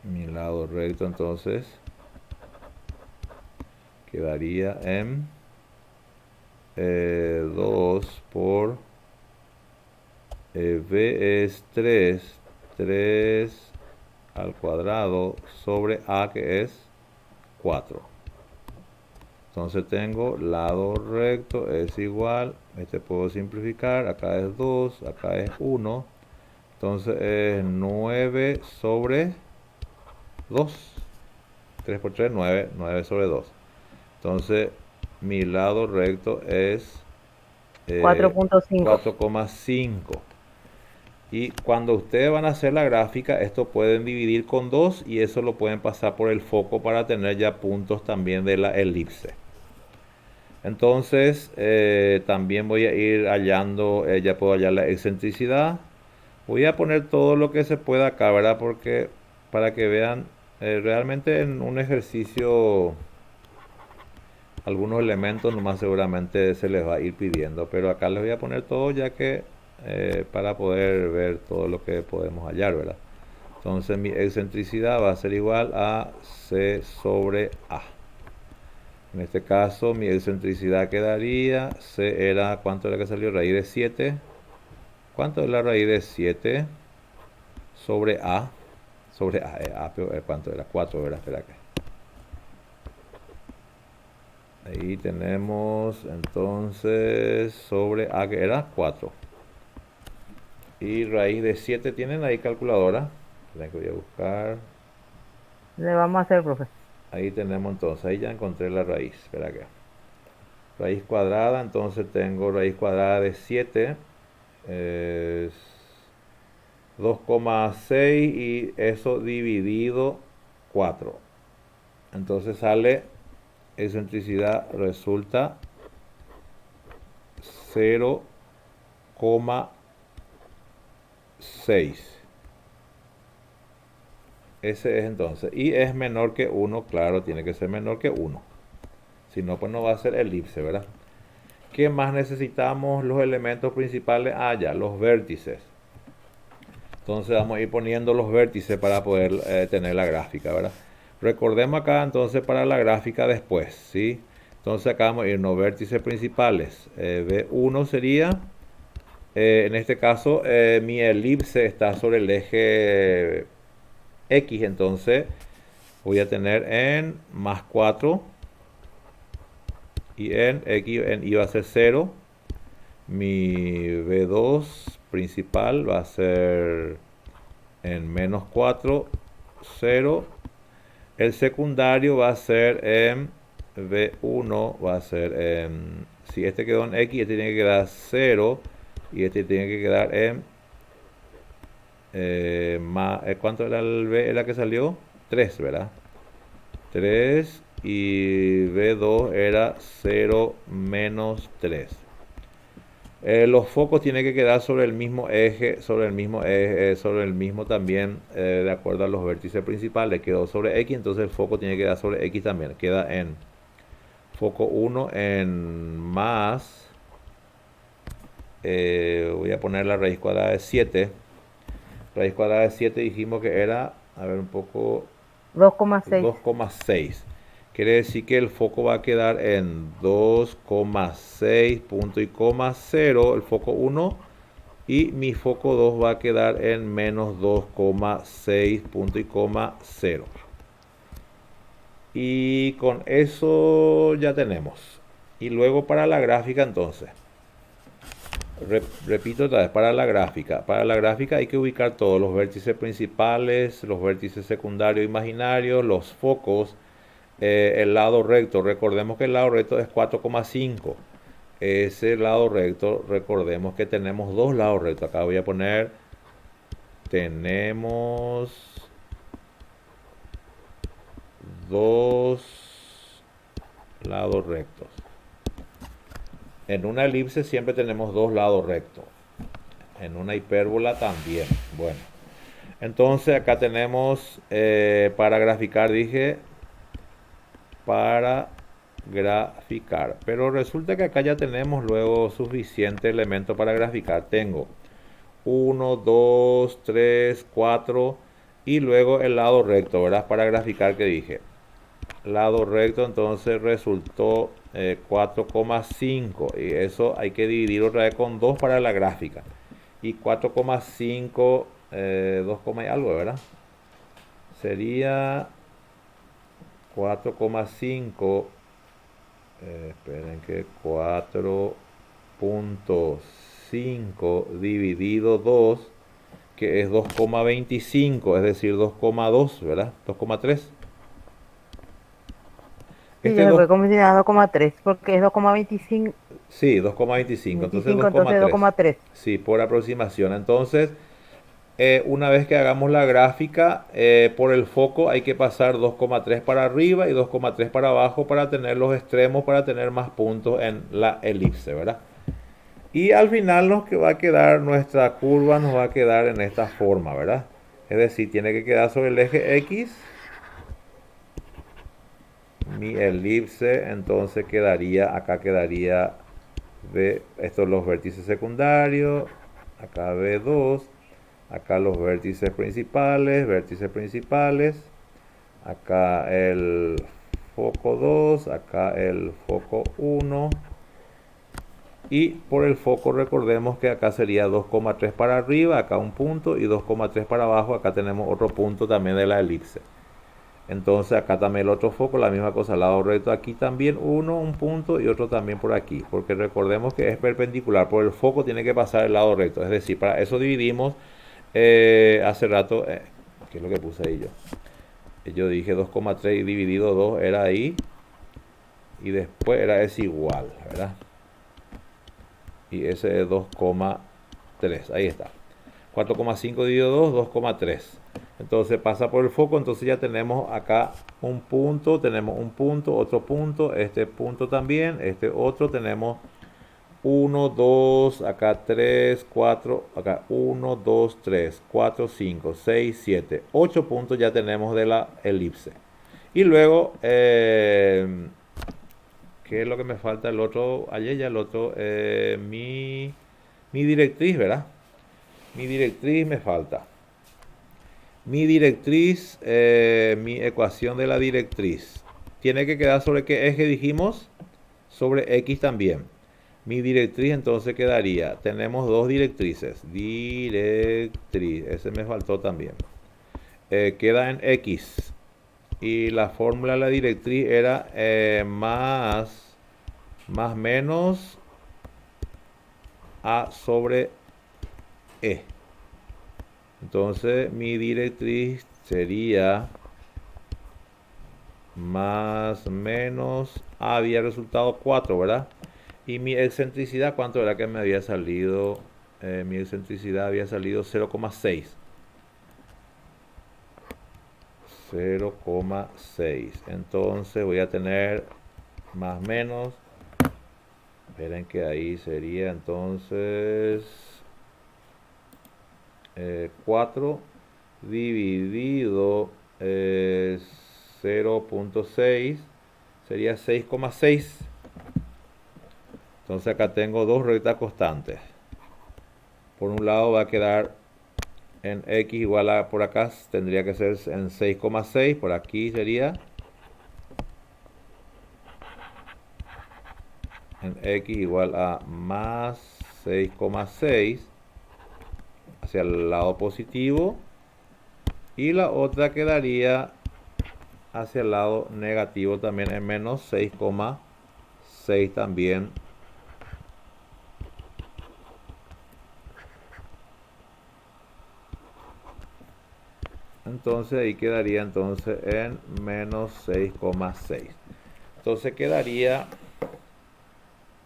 mi lado recto entonces quedaría en 2 por b es 3 al cuadrado sobre a, que es 4. Entonces tengo lado recto es igual, este puedo simplificar, acá es 2, acá es 1, entonces es 9 sobre 2, 3 por 3, 9, 9 sobre 2. Entonces mi lado recto es 4.5. 4,5. Y cuando ustedes van a hacer la gráfica, esto pueden dividir con 2 y eso lo pueden pasar por el foco para tener ya puntos también de la elipse. Entonces también voy a ir hallando, ya puedo hallar la excentricidad. Voy a poner todo lo que se pueda acá, ¿verdad? Porque para que vean, realmente en un ejercicio algunos elementos nomás seguramente se les va a ir pidiendo, pero acá les voy a poner todo ya que para poder ver todo lo que podemos hallar, ¿verdad? Entonces mi excentricidad va a ser igual a C sobre A. En este caso mi excentricidad quedaría, C era, ¿cuánto era que salió? Raíz de 7. ¿Cuánto es la raíz de 7 sobre A? Sobre A, ¿cuánto era? 4, ¿verdad? Espera que. Ahí tenemos entonces sobre A que era 4. Y raíz de 7 tienen ahí calculadora. La que voy a buscar. Le vamos a hacer, profe. Ahí tenemos entonces, ahí ya encontré la raíz. Espera que. Raíz cuadrada, entonces tengo raíz cuadrada de 7. Es 2,6 y eso dividido 4. Entonces sale, excentricidad resulta 0,6. Ese es entonces. Y es menor que 1, claro, tiene que ser menor que 1. Si no, pues no va a ser elipse, ¿verdad? ¿Qué más necesitamos? Los elementos principales. Ah, ya, los vértices. Entonces vamos a ir poniendo los vértices para poder tener la gráfica, ¿verdad? Recordemos acá entonces para la gráfica después, ¿sí? Entonces acá vamos a irnos vértices principales. B1 sería, en este caso, mi elipse está sobre el eje X, entonces voy a tener en más 4 y en X en Y va a ser 0. Mi B2 principal va a ser en menos 4, 0. El secundario va a ser en B1, va a ser en, si este quedó en X, este tiene que quedar 0 y este tiene que quedar en ¿cuánto era el B? ¿Era que salió? 3, ¿verdad? 3 y B2 era 0 menos 3. Los focos tienen que quedar sobre el mismo eje, sobre el mismo también, de acuerdo a los vértices principales. Quedó sobre X, entonces el foco tiene que quedar sobre X también. Queda en foco 1 en más, voy a poner la raíz cuadrada de 7. Raíz cuadrada de 7 dijimos que era, a ver un poco, 2,6. 2,6. Quiere decir que el foco va a quedar en 2,6 punto y coma 0, el foco 1. Y mi foco 2 va a quedar en menos 2,6 punto y coma 0. Y con eso ya tenemos. Y luego para la gráfica entonces. Repito otra vez, para la gráfica. Para la gráfica hay que ubicar todos los vértices principales, los vértices secundarios imaginarios, los focos. El lado recto, recordemos que el lado recto es 4,5. Ese lado recto, recordemos que tenemos dos lados rectos. Acá voy a poner, tenemos dos lados rectos. En una elipse siempre tenemos dos lados rectos. En una hipérbola también. Bueno, entonces acá tenemos, para graficar, dije, para graficar, pero resulta que acá ya tenemos luego suficiente elemento para graficar. Tengo 1, 2, 3, 4 y luego el lado recto, ¿verdad? Para graficar, que dije, lado recto, entonces resultó 4,5 y eso hay que dividir otra vez con 2 para la gráfica. Y 4,5, 2, y algo, ¿verdad? Sería 4,5, esperen que 4.5 dividido 2, que es 2,25, es decir, 2,2, ¿verdad? 2,3. Sí, ya se fue condicionado 2,3 porque es 2,25. Sí, 2,25, entonces entonces 2,3. Sí, por aproximación. Entonces, una vez que hagamos la gráfica, por el foco hay que pasar 2,3 para arriba y 2,3 para abajo para tener los extremos, para tener más puntos en la elipse, ¿verdad? Y al final nos que va a quedar, nuestra curva nos va a quedar en esta forma, ¿verdad? Es decir, tiene que quedar sobre el eje X. Mi elipse entonces quedaría, acá quedaría estos los vértices secundarios, acá B2, acá los vértices principales, acá el foco 2, acá el foco 1, y por el foco recordemos que acá sería 2,3 para arriba, acá un punto, y 2,3 para abajo, acá tenemos otro punto también de la elipse. Entonces acá también el otro foco, la misma cosa, lado recto, aquí también uno, un punto y otro también por aquí, porque recordemos que es perpendicular, por el foco tiene que pasar el lado recto, es decir, para eso dividimos hace rato, ¿qué es lo que puse ahí yo? Yo dije 2,3 dividido 2 era ahí, y después era es igual, ¿verdad? Y ese es 2,3, ahí está. 4,5 dividido 2, 2,3. Entonces pasa por el foco, entonces ya tenemos acá un punto, tenemos un punto, otro punto, este punto también, este otro, tenemos 1, 2, acá 3, 4, acá 1, 2, 3, 4, 5, 6, 7, 8 puntos ya tenemos de la elipse. Y luego, ¿qué es lo que me falta? El otro, ayer ya el otro, mi directriz, ¿verdad? Mi directriz me falta. Mi directriz, mi ecuación de la directriz, tiene que quedar sobre qué eje dijimos, sobre X también. Mi directriz entonces quedaría, tenemos dos directrices, directriz, ese me faltó también. Queda en X y la fórmula de la directriz era más menos A sobre E. Entonces mi directriz sería más menos A había resultado 4, ¿verdad? Y mi excentricidad, ¿cuánto era que me había salido? Mi excentricidad había salido 0,6. 0,6. Entonces voy a tener más menos. Esperen que ahí sería entonces 4 dividido 0,6 sería 6,6. Entonces acá tengo dos rectas constantes. Por un lado va a quedar en X igual a, por acá tendría que ser en 6,6, por aquí sería en X igual a más 6,6 hacia el lado positivo, y la otra quedaría hacia el lado negativo también en menos 6,6 también. Entonces ahí quedaría entonces en menos 6,6. Entonces quedaría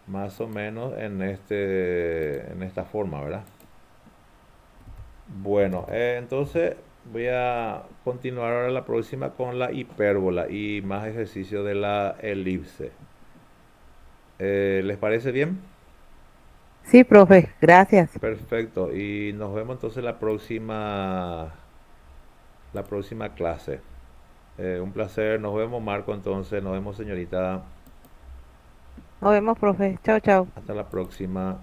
más o menos en esta forma, ¿verdad? Bueno, entonces voy a continuar ahora la próxima con la hipérbola y más ejercicio de la elipse. ¿Les parece bien? Sí, profe, gracias. Perfecto. Y nos vemos entonces la próxima clase. Un placer. Nos vemos, Marco, entonces. Nos vemos, señorita. Nos vemos, profe. Chao, chao. Hasta la próxima.